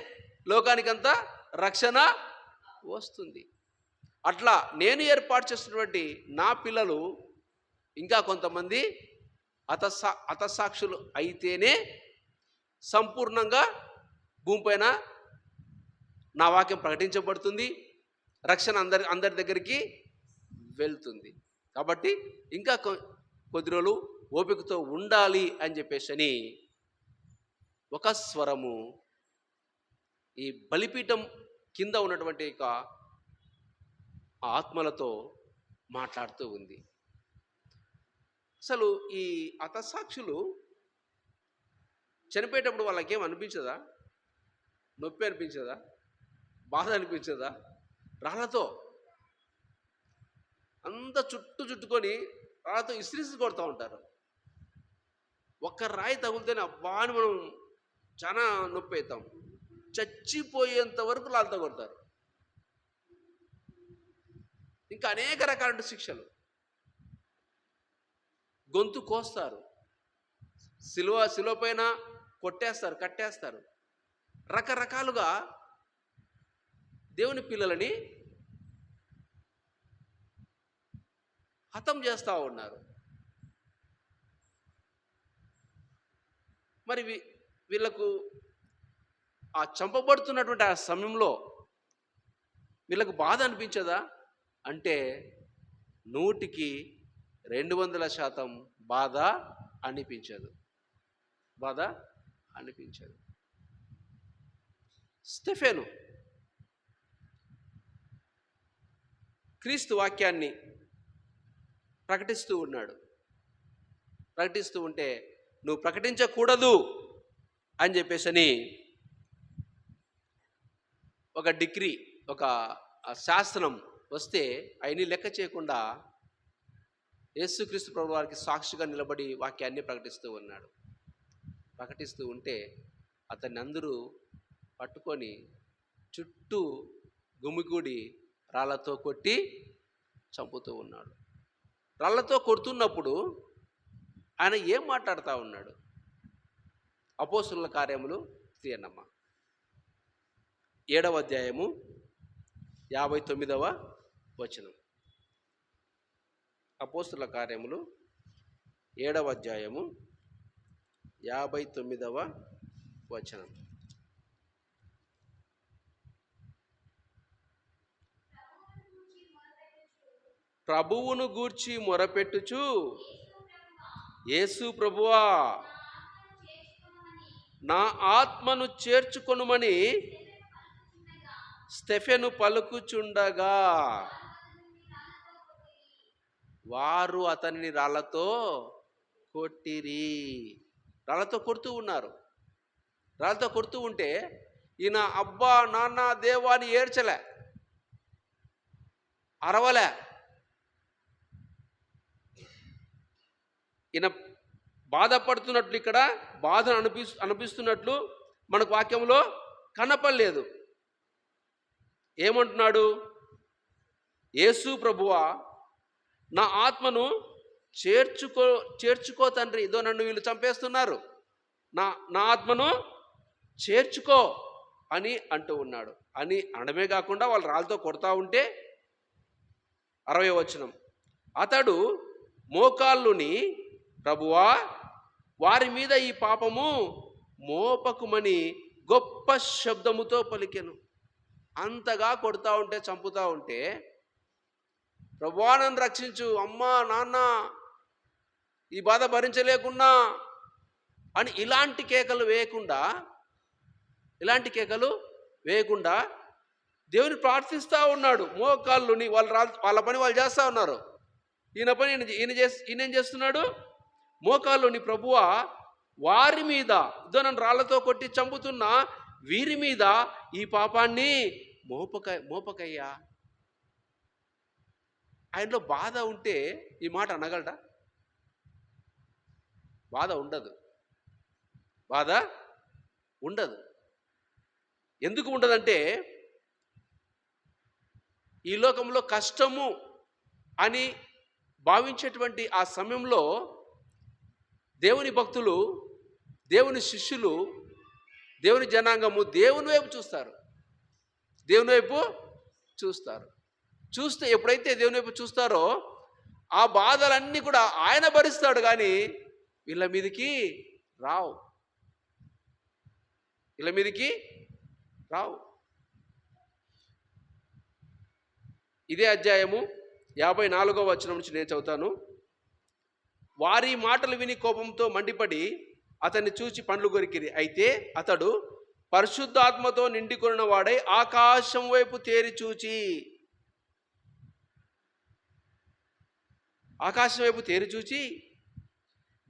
లోకానికంతా రక్షణ వస్తుంది. అట్లా నేను ఏర్పాటు చేసినటువంటి నా పిల్లలు ఇంకా కొంతమంది హతసాక్షులు అయితేనే సంపూర్ణంగా భూమిపైన నా వాక్యం ప్రకటించబడుతుంది, రక్షణ అందరి దగ్గరికి వెళ్తుంది. కాబట్టి ఇంకా కొద్ది రోజులు ఓపికతో ఉండాలి అని చెప్పేసి ఒక స్వరము ఈ బలిపీఠం కింద ఉన్నటువంటి ఆత్మలతో మాట్లాడుతూ ఉంది. అసలు ఈ హతసాక్షులు చనిపోయేటప్పుడు వాళ్ళకేం అనిపించదా? నొప్పి అనిపించదా? బాధ అనిపించదా? రాళ్ళతో అంత చుట్టుకొని రాళ్ళతో ఇసిరిసి కొడుతూ ఉంటారు. ఒక్క రాయి తగులుతేనే అబ్బా అని మనం చాలా నొప్పి అవుతాం. చచ్చిపోయేంత వరకు రాళ్ళతో కొడతారు. ఇంకా అనేక రకాల శిక్షలు. గొంతు కోస్తారు, సిలువ పైన కొట్టేస్తారు, కట్టేస్తారు. రకరకాలుగా దేవుని పిల్లలని హతం చేస్తూ ఉన్నారు. మరి వీళ్ళకు ఆ చంపబడుతున్నటువంటి ఆ సమయంలో వీళ్ళకు బాధ అనిపించదా? అంటే 100% బాధ అనిపించదు. స్టెఫెను క్రీస్తు వాక్యాన్ని ప్రకటిస్తూ ఉన్నాడు. ప్రకటిస్తూ ఉంటే నువ్వు ప్రకటించకూడదు అని చెప్పేసి ఒక డిగ్రీ, ఒక శాసనం వస్తే అయినా లెక్క చేయకుండా యేసుక్రీస్తు ప్రభు వారికి సాక్షిగా నిలబడి వాక్యాన్ని ప్రకటిస్తూ ఉన్నాడు. ప్రకటిస్తూ ఉంటే అతన్ని అందరూ పట్టుకొని చుట్టూ గుమిగూడి రాళ్లతో కొట్టి చంపుతూ ఉన్నాడు. రాళ్లతో కొడుతున్నప్పుడు ఆయన ఏం మాట్లాడుతూ ఉన్నాడు? అపోస్తుల కార్యములు తీయనమ్మ 7వ అధ్యాయము 59వ వచనం. అపోస్తుల కార్యములు 7వ అధ్యాయము 59వ వచనం. ప్రభువును గూర్చి మొరపెట్టుచు, యేసు ప్రభువా, నా ఆత్మను చేర్చుకొనుమని స్టెఫెను పలుకుచుండగా వారు అతనిని రాళ్లతో కొట్టిరి. రాళ్లతో కొడుతూ ఉన్నారు. రాళ్లతో కొడుతూ ఉంటే ఈయన అబ్బా నాన్న దేవా అని ఏడ్చలే, అరవలే. ఈయన బాధపడుతున్నట్లు, ఇక్కడ బాధను అనిపిస్తున్నట్లు మనకు వాక్యంలో కనపడలేదు. ఏమంటున్నాడు? యేసు ప్రభువా, నా ఆత్మను చేర్చుకో తండ్రి, ఇదో నన్ను వీళ్ళు చంపేస్తున్నారు, నా ఆత్మను చేర్చుకో అని అంటూ ఉన్నాడు. అని అనడమే కాకుండా వాళ్ళు రాళ్ళతో కొడతా ఉంటే 60వ వచనం, అతడు మోకాళ్ళుని, ప్రభువా, వారి మీద ఈ పాపము మోపకుమని గొప్ప శబ్దముతో పలికెను. అంతగా కొడతా ఉంటే, చంపుతా ఉంటే, ప్రభువా నన్ను రక్షించు, అమ్మా నాన్న ఈ బాధ భరించలేకున్నా అని ఇలాంటి కేకలు వేయకుండా దేవుని ప్రార్థిస్తూ ఉన్నాడు. మోకాళ్ళుని, వాళ్ళ పని వాళ్ళు చేస్తూ ఉన్నారు. ఈయన పని ఈయన ఏం చేస్తున్నాడు? మోకాళ్ళుని, ప్రభువా, వారి మీద, ఇదో నన్ను రాళ్లతో కొట్టి చంపుతున్నా వీరి మీద ఈ పాపాన్ని మోపకయ్యా. ఆయనలో బాధ ఉంటే ఈ మాట అనగలడా? బాధ ఉండదు. ఎందుకు ఉండదంటే, ఈ లోకంలో కష్టము అని భావించేటువంటి ఆ సమయంలో దేవుని భక్తులు, దేవుని శిష్యులు, దేవుని జనాంగము దేవుని వైపు చూస్తారు. చూస్తే ఎప్పుడైతే దేవుని వైపు చూస్తారో ఆ బాధలన్నీ కూడా ఆయన భరిస్తాడు, కానీ వీళ్ళ మీదకి రావు. ఇదే అధ్యాయము 54వ వచనం నుంచి నేను చదువుతాను. వారి మాటలు విని కోపంతో మండిపడి అతన్ని చూచి పండ్లు కొరికిరి. అయితే అతడు పరిశుద్ధాత్మతో నిండుకొనిన వాడై ఆకాశం వైపు తేరి చూచి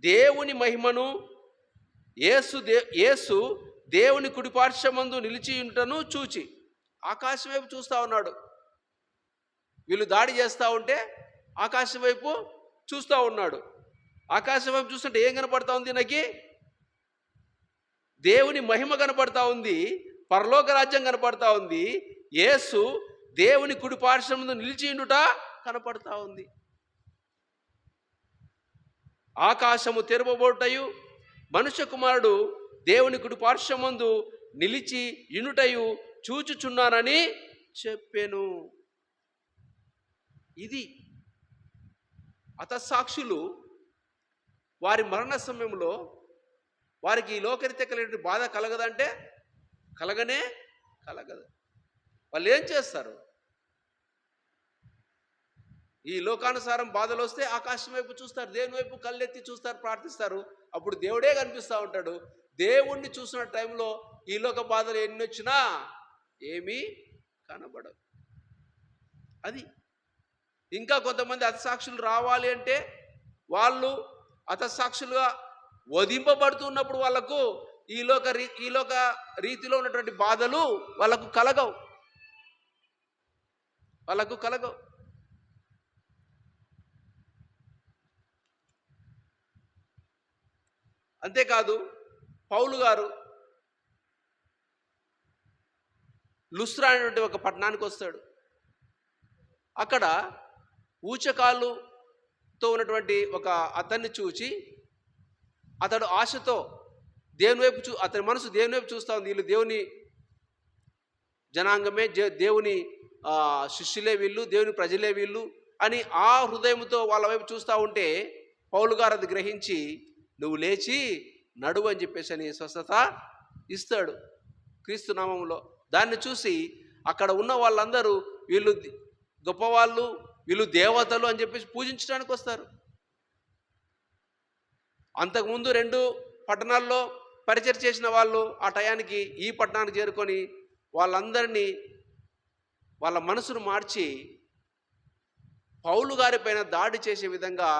దేవుని మహిమను, యేసు దేవుని కుడిపార్శ్వమందు నిలిచి ఉంటను చూచి, ఆకాశం వైపు చూస్తూ ఉన్నాడు. వీళ్ళు దాడి చేస్తూ ఉంటే ఆకాశం వైపు చూస్తూ ఉన్నాడు. ఆకాశం వైపు చూస్తుంటే ఏం కనపడతా ఉంది? నాకు దేవుని మహిమ కనపడతా ఉంది, పరలోక రాజ్యం కనపడతా ఉంది, యేసు దేవుని కుడి పార్శ్వమందు నిలిచి ఉండుట కనపడతా ఉంది. ఆకాశము తెరవబోటయు మనుష్య కుమారుడు దేవుని కుడి పార్శ్వమందు నిలిచి ఇనుటయు చూచుచున్నానని చెప్పెను. ఇది హతసాక్షులు వారి మరణ సమయంలో వారికి ఈ లోకరీత్యా కలిగిన బాధ కలగదంటే కలగదు. వాళ్ళు ఏం చేస్తారు? ఈ లోకానుసారం బాధలు వస్తే ఆకాశం వైపు చూస్తారు, దేవుని వైపు కళ్ళెత్తి చూస్తారు, ప్రార్థిస్తారు. అప్పుడు దేవుడే కనిపిస్తూ ఉంటాడు. దేవుణ్ణి చూసిన టైంలో ఈ లోక బాధలు ఎన్ని వచ్చినా ఏమీ కనబడవు. అది ఇంకా కొంతమంది హతసాక్షులు రావాలి అంటే వాళ్ళు హతసాక్షులుగా వధింపబడుతున్నప్పుడు వాళ్ళకు ఈ లోక రీతిలో ఉన్నటువంటి బాధలు వాళ్ళకు కలగవు. అంతేకాదు, పౌలు గారు లుస్త్రా అనేటువంటి ఒక పట్టణానికి వస్తాడు. అక్కడ ఊచకాలుతో ఉన్నటువంటి ఒక అతన్ని చూచి అతడు ఆశతో దేవుని వైపు అతని మనసు దేవుని వైపు చూస్తూ ఉంది. వీళ్ళు దేవుని జనాంగమే, దేవుని శిష్యులే వీళ్ళు, దేవుని ప్రజలే వీళ్ళు అని ఆ హృదయంతో వాళ్ళ వైపు చూస్తూ ఉంటే పౌలు గారు అది గ్రహించి నువ్వు లేచి నడువు అని చెప్పేసి అని స్వస్థత ఇస్తాడు క్రీస్తు నామములో. దాన్ని చూసి అక్కడ ఉన్న వాళ్ళందరూ వీళ్ళు గొప్పవాళ్ళు, వీళ్ళు దేవతలు అని చెప్పేసి పూజించడానికి వస్తారు. అంతకుముందు 2 పట్టణాల్లో పరిచయం చేసిన వాళ్ళు ఆ టయానికి ఈ పట్టణానికి చేరుకొని వాళ్ళందరినీ వాళ్ళ మనసును మార్చి పౌలు గారి పైన దాడి చేసే విధంగా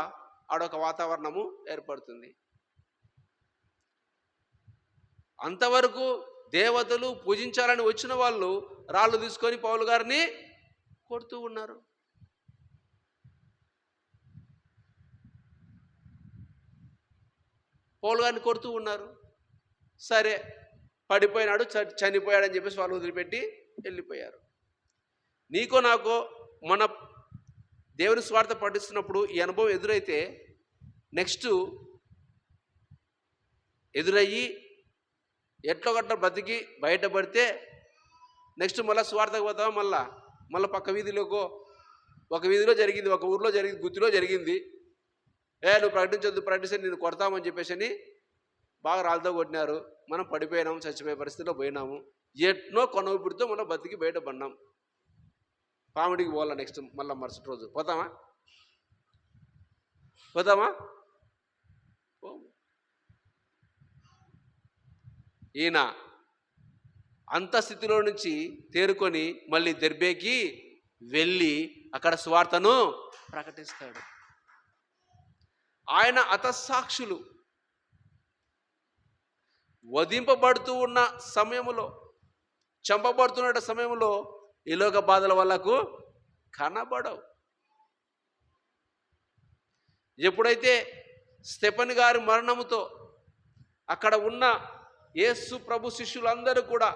ఆడొక వాతావరణము ఏర్పడుతుంది. అంతవరకు దేవతలు పూజించాలని వచ్చిన వాళ్ళు రాళ్ళు తీసుకొని పౌలు గారిని కొడుతూ ఉన్నారు. పౌలు గారిని కొడుతూ ఉన్నారు. సరే, పడిపోయినాడు, చనిపోయాడని చెప్పేసి వాళ్ళు వదిలిపెట్టి వెళ్ళిపోయారు. నీకో నాకో మన దేవుని స్వార్థ పఠిస్తున్నప్పుడు ఈ అనుభవం ఎదురైతే నెక్స్ట్ ఎదురయ్యి ఎట్లో గట్ల బ్రతికి బయటపడితే నెక్స్ట్ మళ్ళీ స్వార్థకు పోతావా? మళ్ళీ పక్క వీధిలోకో, ఒక వీధిలో జరిగింది, ఒక ఊర్లో జరిగింది, గుత్తిలో జరిగింది, నువ్వు ప్రకటించే నేను కొడతామని చెప్పేసి బాగా రాళ్ళతో కొట్టినారు, మనం పడిపోయినాము, చచ్చిపోయే పరిస్థితిలో పోయినాము, ఎట్నో కొనవుపిడితో మనం బతికి బయటపడినాం, పామిడికి పోవాలా నెక్స్ట్ మళ్ళీ మరుసటి రోజు పోతామా? ఈయన అంత స్థితిలో నుంచి తేరుకొని మళ్ళీ దెర్బేకి వెళ్ళి అక్కడ సువార్తను ప్రకటిస్తాడు. ఆయన హతసాక్షులు వధింపబడుతూ ఉన్న సమయంలో, చంపబడుతున్న సమయంలో ఈ లోక బాధల వల్లకు కనబడవు. ఎప్పుడైతే స్టెఫెను గారి మరణముతో అక్కడ ఉన్న యేసు ప్రభు శిష్యులందరూ కూడా,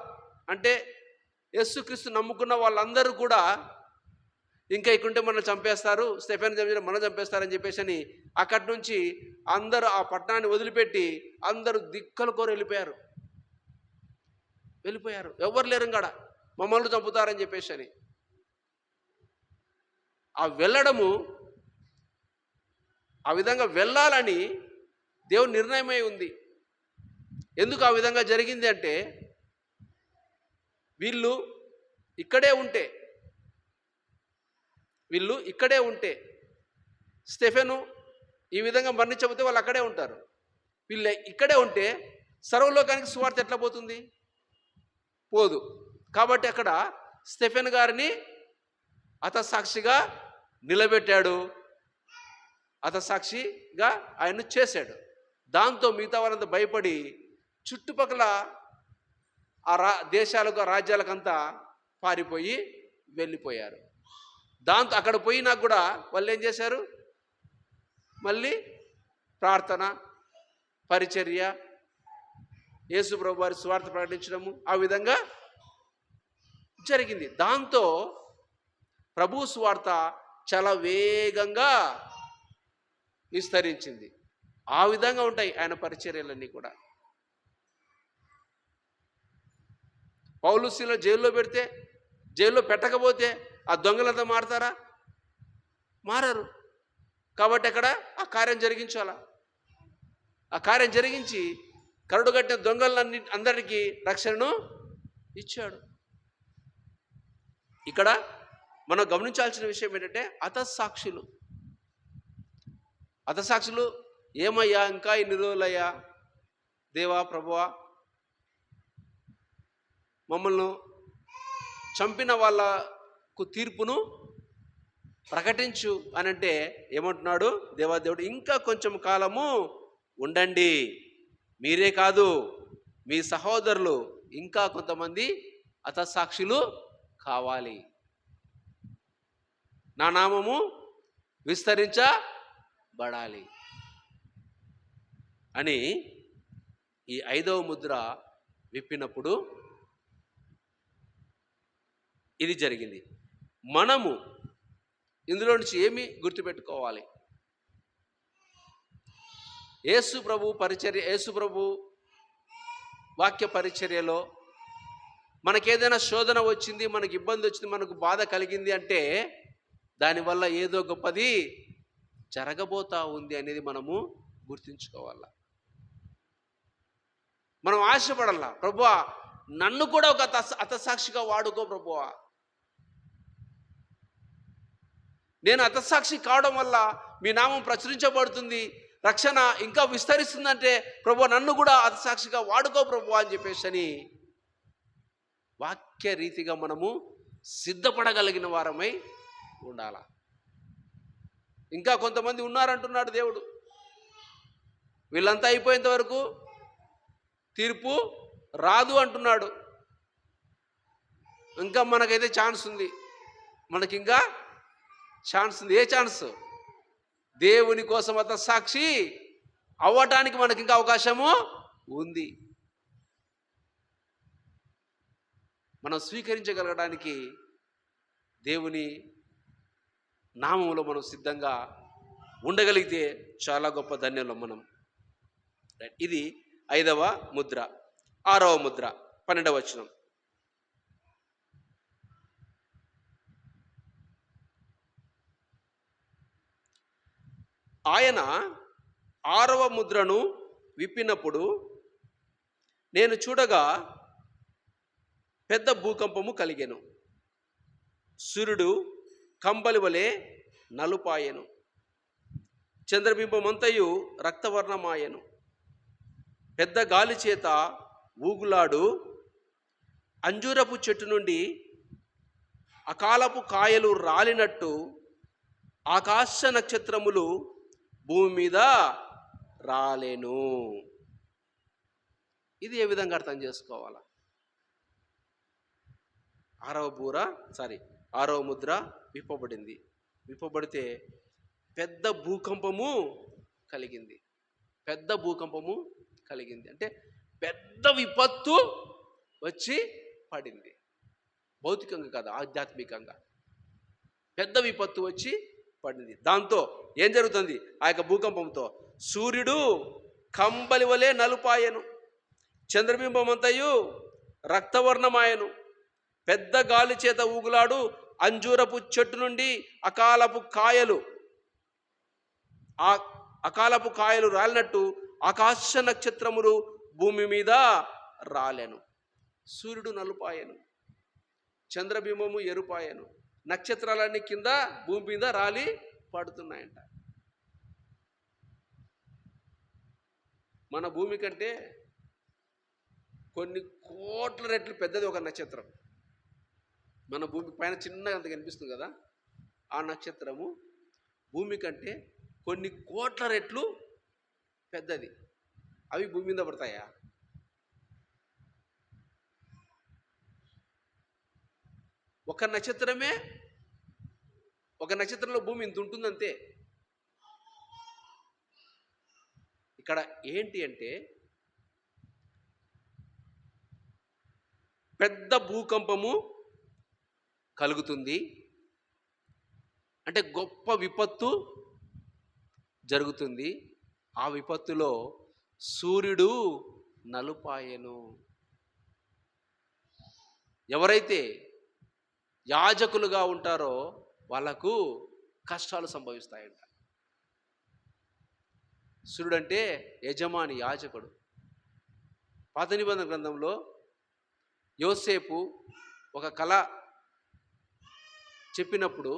అంటే యేసుక్రీస్తు నమ్ముకున్న వాళ్ళందరూ కూడా ఇంకా ఇక్కడుంటే మనల్ని చంపేస్తారు, స్టెఫెను చంపిన మనం చంపేస్తారని చెప్పేసి అక్కడి నుంచి అందరూ ఆ పట్టణాన్ని వదిలిపెట్టి అందరూ దిక్కలు కోరి వెళ్ళిపోయారు. ఎవరు లేరు కాడ, మమ్మల్ని చంపుతారని చెప్పేసి. ఆ వెళ్ళడము, ఆ విధంగా వెళ్ళాలని దేవుని నిర్ణయమై ఉంది. ఎందుకు ఆ విధంగా జరిగింది అంటే, వీళ్ళు ఇక్కడే ఉంటే స్టెఫెను ఈ విధంగా మరణించకపోతే వాళ్ళు అక్కడే ఉంటారు. వీళ్ళు ఇక్కడే ఉంటే సర్వలోకానికి సువార్త ఎట్లా పోతుంది? పోదు. కాబట్టి అక్కడ స్టెఫెను గారిని హతసాక్షిగా నిలబెట్టాడు, హతసాక్షిగా ఆయన్ను చేశాడు. దాంతో మిగతా వారంతా భయపడి చుట్టుపక్కల ఆ దేశాలకు, రాజ్యాలకంతా పారిపోయి వెళ్ళిపోయారు. దాంతో అక్కడ పోయినా కూడా వాళ్ళు ఏం చేశారు? మళ్ళీ ప్రార్థన, పరిచర్య, యేసు ప్రభు వారి సువార్త ప్రకటించడము, ఆ విధంగా జరిగింది. దాంతో ప్రభు సువార్త చాలా వేగంగా విస్తరించింది. ఆ విధంగా ఉంటాయి ఆయన పరిచర్యలన్నీ కూడా. పౌలు శీల జైల్లో పెట్టకపోతే ఆ దొంగలంతా మారతారా? మారరు. కాబట్టి అక్కడ ఆ కార్యం జరిగించాలా. ఆ కార్యం జరిగించి కరడుగట్టిన అందరికీ రక్షణను ఇచ్చాడు. ఇక్కడ మనం గమనించాల్సిన విషయం ఏంటంటే, హతసాక్షులు ఏమయ్యా, ఇంకా ఇన్ని రోజులయ్యా దేవా, ప్రభువా, మమ్మల్ని చంపిన వాళ్ళకు తీర్పును ప్రకటించు అని అంటే ఏమంటున్నాడు దేవాదేవుడు? ఇంకా కొంచెం కాలము ఉండండి, మీరే కాదు మీ సహోదరులు ఇంకా కొంతమంది హతసాక్షులు కావాలి, నా నామము విస్తరించబడాలి అని ఈ 5వ ముద్ర విప్పినప్పుడు ఇది జరిగింది. మనము ఇందులో నుంచి ఏమి గుర్తుపెట్టుకోవాలి? యేసు ప్రభు వాక్య పరిచర్యలో మనకేదైనా శోధన వచ్చింది, మనకు ఇబ్బంది వచ్చింది, మనకు బాధ కలిగింది అంటే దానివల్ల ఏదో గొప్పది జరగబోతా ఉంది అనేది మనము గుర్తుంచుకోవాలా. మనం ఆశపడాలా, ప్రభువా నన్ను కూడా ఒక హతసాక్షిగా వాడుకో ప్రభువా, నేను హతసాక్షి కావడం వల్ల మీ నామం ప్రచురించబడుతుంది, రక్షణ ఇంకా విస్తరిస్తుందంటే ప్రభు నన్ను కూడా హతసాక్షిగా వాడుకో ప్రభు అని చెప్పేసి వాక్య రీతిగా మనము సిద్ధపడగలిగిన వారమై ఉండాల. ఇంకా కొంతమంది ఉన్నారంటున్నాడు దేవుడు. వీళ్ళంతా అయిపోయేంత వరకు తీర్పు రాదు అంటున్నాడు. ఇంకా మనకైతే ఛాన్స్ ఉంది, మనకింకా ఛాన్స్ ఉంది. ఏ ఛాన్స్? దేవుని కోసం హతసాక్షి అవ్వటానికి మనకి ఇంకా అవకాశము ఉంది. మనం స్వీకరించగలగడానికి దేవుని నామములో మనం సిద్ధంగా ఉండగలిగితే చాలా గొప్ప ధన్యులం మనం. ఇది 5వ ముద్ర. 6వ ముద్ర 12వ వచనం. ఆయన 6వ ముద్రను విప్పినప్పుడు నేను చూడగా పెద్ద భూకంపము కలిగెను. సూర్యుడు కంబలి వలె నలుపాయెను, చంద్రబింబమంతయు రక్తవర్ణమాయెను. పెద్ద గాలి చేత ఊగులాడు అంజూరపు చెట్టు నుండి అకాలపు కాయలు రాలినట్టు ఆకాశ నక్షత్రములు భూమి మీద రాలేను. ఇది ఏ విధంగా అర్థం చేసుకోవాలా? 6వ ముద్ర విప్పబడింది. విప్పబడితే పెద్ద భూకంపము కలిగింది. పెద్ద భూకంపము కలిగింది అంటే పెద్ద విపత్తు వచ్చి పడింది. భౌతికంగా కాదు, ఆధ్యాత్మికంగా పెద్ద విపత్తు వచ్చి పడింది. దాంతో ఏం జరుగుతుంది? ఆ యొక్క భూకంపంతో సూర్యుడు కంబలి వలె నలుపాయెను, చంద్రబింబమంతయు రక్తవర్ణమాయెను. పెద్ద గాలి చేత ఊగులాడు అంజూరపు చెట్టు నుండి అకాలపు కాయలు రాలినట్టు ఆకాశ నక్షత్రములు భూమి మీద రాలెను. సూర్యుడు నలుపాయెను, చంద్రబింబము ఎరుపాయెను, నక్షత్రాలన్నీ కింద భూమి మీద రాలి పడుతున్నాయంట. మన భూమి కంటే కొన్ని కోట్ల రెట్లు పెద్దది ఒక నక్షత్రం. మన భూమి పైన చిన్నగా అంత కనిపిస్తుంది కదా, ఆ నక్షత్రము భూమి కంటే కొన్ని కోట్ల రెట్లు పెద్దది. అవి భూమి మీద పడతాయా? ఒక నక్షత్రంలో భూమి ఇంత ఉంటుందంతే. ఇక్కడ ఏంటి అంటే పెద్ద భూకంపము కలుగుతుంది అంటే గొప్ప విపత్తు జరుగుతుంది. ఆ విపత్తులో సూర్యుడు నలుపాయెను. ఎవరైతే యాజకులుగా ఉంటారో వాళ్ళకు కష్టాలు సంభవిస్తాయంట. సూర్యుడు అంటే యజమాని, యాజకుడు. పాత నిబంధన గ్రంథంలో యోసేపు ఒక కళ చెప్పినప్పుడు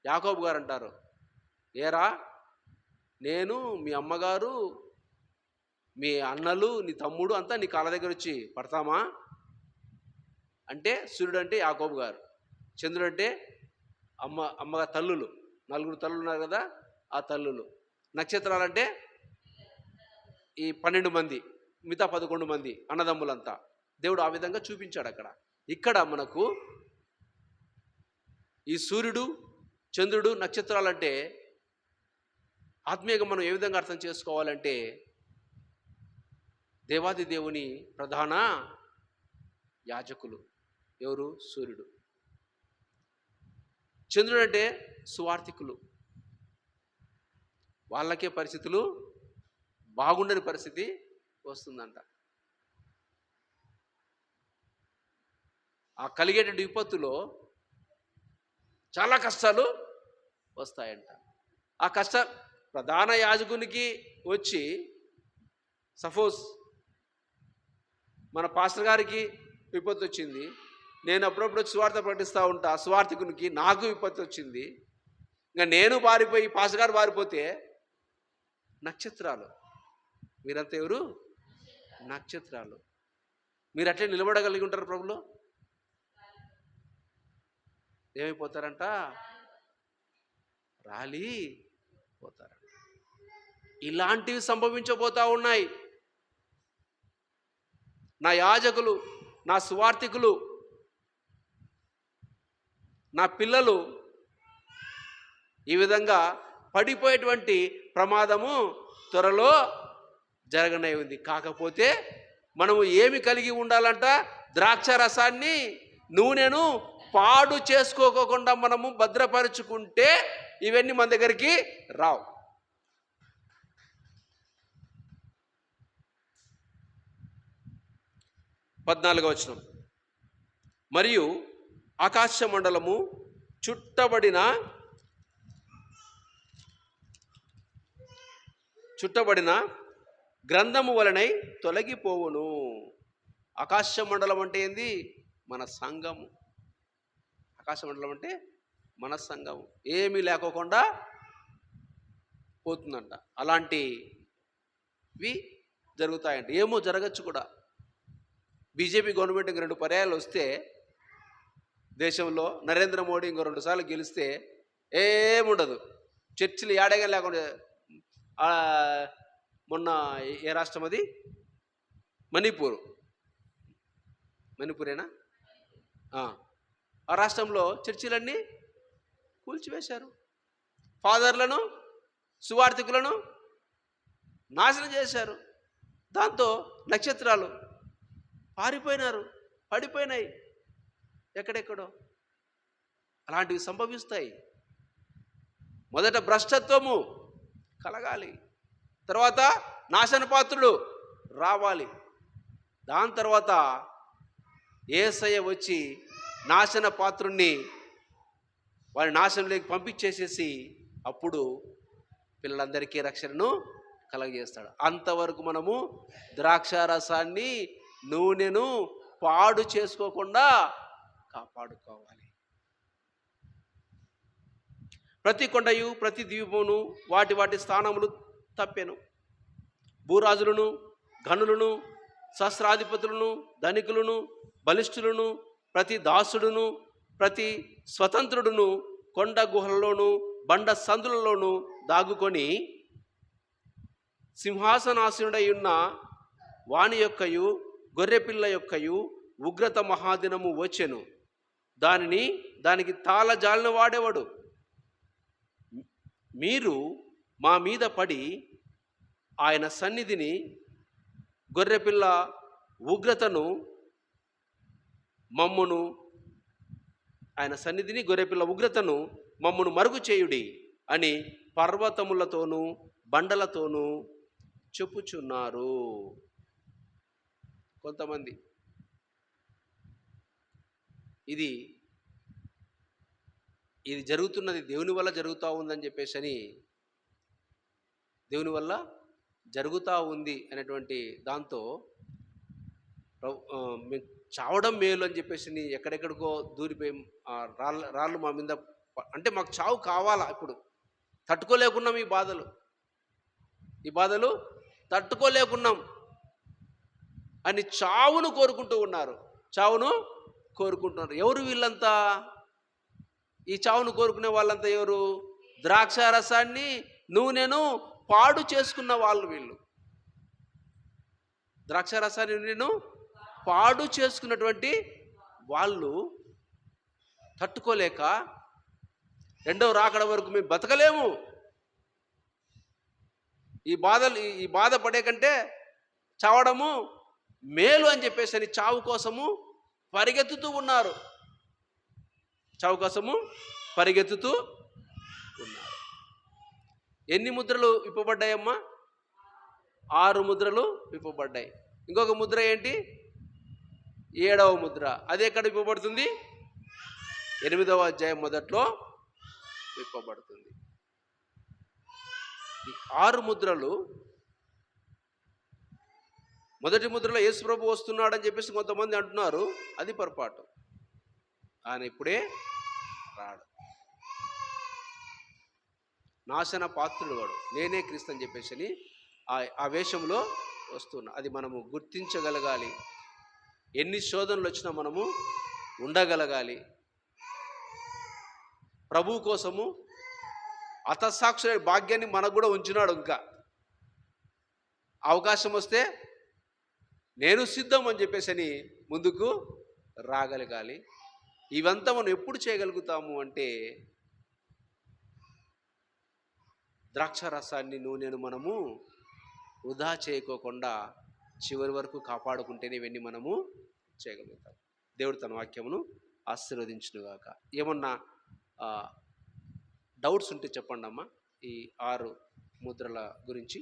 యాకోబు గారు అంటారు, ఏరా నేను మీ అమ్మగారు మీ అన్నలు నీ తమ్ముడు అంతా నీ కాళ్ళ దగ్గర వచ్చి పడతామా అంటే, సూర్యుడు అంటే యాకోబు గారు, చంద్రుడు అంటే అమ్మగారు తల్లులు, 4 తల్లులు ఉన్నారు కదా ఆ తల్లులు, నక్షత్రాలంటే ఈ 12 మంది, మిగతా 11 మంది అన్నదమ్ములంతా. దేవుడు ఆ విధంగా చూపించాడు అక్కడ. ఇక్కడ మనకు ఈ సూర్యుడు, చంద్రుడు, నక్షత్రాలంటే ఆత్మీయంగా మనం ఏ విధంగా అర్థం చేసుకోవాలంటే దేవాది దేవుని ప్రధాన యాజకులు. ఎవరు? సూర్యుడు. చంద్రుడు అంటే సువార్థికులు. వాళ్ళకే పరిస్థితులు బాగుండని పరిస్థితి వస్తుందంట. ఆ కలిగేటువంటి విపత్తులో చాలా కష్టాలు వస్తాయంట. ఆ ప్రధాన యాజకునికి వచ్చి, సపోజ్ మన పాస్టర్ గారికి విపత్తు వచ్చింది, నేను అప్పుడప్పుడు సువార్త ప్రకటిస్తూ ఉంటా, సువార్థికునికి నాకు విపత్తు వచ్చింది, ఇంకా నేను పారిపోయి పాసగారు పారిపోతే నక్షత్రాలు. మీరంతా ఎవరు? నక్షత్రాలు. మీరు అట్లే నిలబడగలిగి ఉంటారు ప్రభులో? ఏమైపోతారంట? రాలి పోతారంట. ఇలాంటివి సంభవించబోతా ఉన్నాయి. నా యాజకులు, నా సువార్థికులు, నా పిల్లలు ఈ విధంగా పడిపోయేటువంటి ప్రమాదము త్వరలో జరగనే ఉంది. కాకపోతే మనము ఏమి కలిగి ఉండాలంట? ద్రాక్ష రసాన్ని, నూనెను పాడు చేసుకోకుండా మనము భద్రపరుచుకుంటే ఇవన్నీ మన దగ్గరికి రావు. పద్నాలుగవ వచనం. మరియు ఆకాశ మండలము చుట్టబడిన గ్రంథము వలనై తొలగిపోవును. ఆకాశ మండలం అంటే ఏంది? మన సంఘము. ఆకాశ మండలం అంటే మన సంఘము. ఏమీ లేకోకుండా పోతుందంట. అలాంటివి జరుగుతాయంట. ఏమో జరగచ్చు కూడా. బీజేపీ గవర్నమెంట్ ఇంక 2 పర్యాయాలు వస్తే దేశంలో, నరేంద్ర మోడీ ఇంకో 2 సార్లు గెలిస్తే ఏముండదు. చర్చిలు ఏడగా లేకుండా. మొన్న ఏ రాష్ట్రం అది? మణిపూరేనా? ఆ రాష్ట్రంలో చర్చిలన్నీ కూల్చివేశారు. ఫాదర్లను, సువార్థికులను నాశనం చేశారు. దాంతో నక్షత్రాలు పారిపోయినారు, పడిపోయినాయి ఎక్కడెక్కడో. అలాంటివి సంభవిస్తాయి. మొదట భ్రష్టత్వము కలగాలి, తర్వాత నాశన పాత్రుడు రావాలి. దాని తర్వాత యేసయ్య వచ్చి నాశన పాత్రుణ్ణి వారి నాశనంలోకి పంపించేసేసి అప్పుడు పిల్లలందరికీ రక్షణను కలగజేస్తాడు. అంతవరకు మనము ద్రాక్షారసాన్ని, నూనెను పాడు చేసుకోకుండా కాపాడుకోవాలి. ప్రతి కొండయు ప్రతి ద్వీపమును వాటి వాటి స్థానములు తప్పెను. భూరాజులను, గనులను, సహస్రాధిపతులను, ధనికులను, బలిష్ఠులను, ప్రతి దాసుడును, ప్రతి స్వతంత్రుడును కొండ గుహలలోను బండ సందులలోను దాగుకొని సింహాసనాసీనుడై ఉన్న వాని యొక్కయు గొర్రెపిల్ల యొక్కయు ఉగ్రత మహాదినము వచ్చెను. దానికి తాళజాలిన వాడేవాడు. మీరు మా మీద పడి ఆయన సన్నిధిని, గొర్రెపిల్ల ఉగ్రతను మమ్మును మరుగు చేయుడి అని పర్వతములతోనూ బండలతోనూ చెప్పుచున్నారు. కొంతమంది ఇది జరుగుతున్నది దేవుని వల్ల జరుగుతూ ఉందని చెప్పేసి అని, దేవుని వల్ల జరుగుతూ ఉంది అనేటువంటి దాంతో చావడం మేలు అని చెప్పేసి ఎక్కడెక్కడికో దూరిపోయి రాళ్ళు మా మీద, అంటే మాకు చావు కావాలా, ఇప్పుడు తట్టుకోలేకున్నాం, ఈ బాధలు తట్టుకోలేకున్నాం అని చావును కోరుకుంటున్నారు. ఎవరు వీళ్ళంతా? ఈ చావును కోరుకునే వాళ్ళంతా ఎవరు? ద్రాక్షారసాన్ని, నూనెను పాడు చేసుకున్న వాళ్ళు వీళ్ళు. ద్రాక్షారసాన్ని, నూనెను పాడు చేసుకున్నటువంటి వాళ్ళు తట్టుకోలేక రెండవ రాకడ వరకు మేము బతకలేము, ఈ బాధ పడే కంటే చావడము మేలు అని చెప్పేసి అని చావు కోసము పరిగెత్తుతూ ఉన్నారు. ఎన్ని ముద్రలు విప్పబడ్డాయమ్మా? 6 ముద్రలు విప్పబడ్డాయి. ఇంకొక ముద్ర ఏంటి? 7వ ముద్ర. అది ఎక్కడ విప్పబడుతుంది? 8వ అధ్యాయం మొదట్లో విప్పబడుతుంది. ఈ 6 ముద్రలు, మొదటి ముద్రలో యేసు ప్రభు వస్తున్నాడని చెప్పేసి కొంతమంది అంటున్నారు. అది పొరపాటు. ఆయన ఇప్పుడే రాడు. నాశన పాత్రుడు వాడు, నేనే క్రీస్తు అని చెప్పేసి ఆ వేషంలో వస్తున్నా. అది మనము గుర్తించగలగాలి. ఎన్ని శోధనలు వచ్చినా మనము ఉండగలగాలి. ప్రభు కోసము హతసాక్షులైన భాగ్యాన్ని మనకు కూడా ఉంచినాడు. ఇంకా అవకాశం వస్తే నేను సిద్ధం అని చెప్పేసి ముందుకు రాగలగాలి. ఇవంతా మనం ఎప్పుడు చేయగలుగుతాము అంటే, ద్రాక్ష రసాన్ని నూనెను మనము వృధా చేయకోకుండా చివరి వరకు కాపాడుకుంటేనే ఇవన్నీ మనము చేయగలుగుతాం. దేవుడు తన వాక్యమును ఆశీర్వదించునుగాక. ఏమన్నా డౌట్స్ ఉంటే చెప్పండి అమ్మా, ఈ 6 ముద్రల గురించి.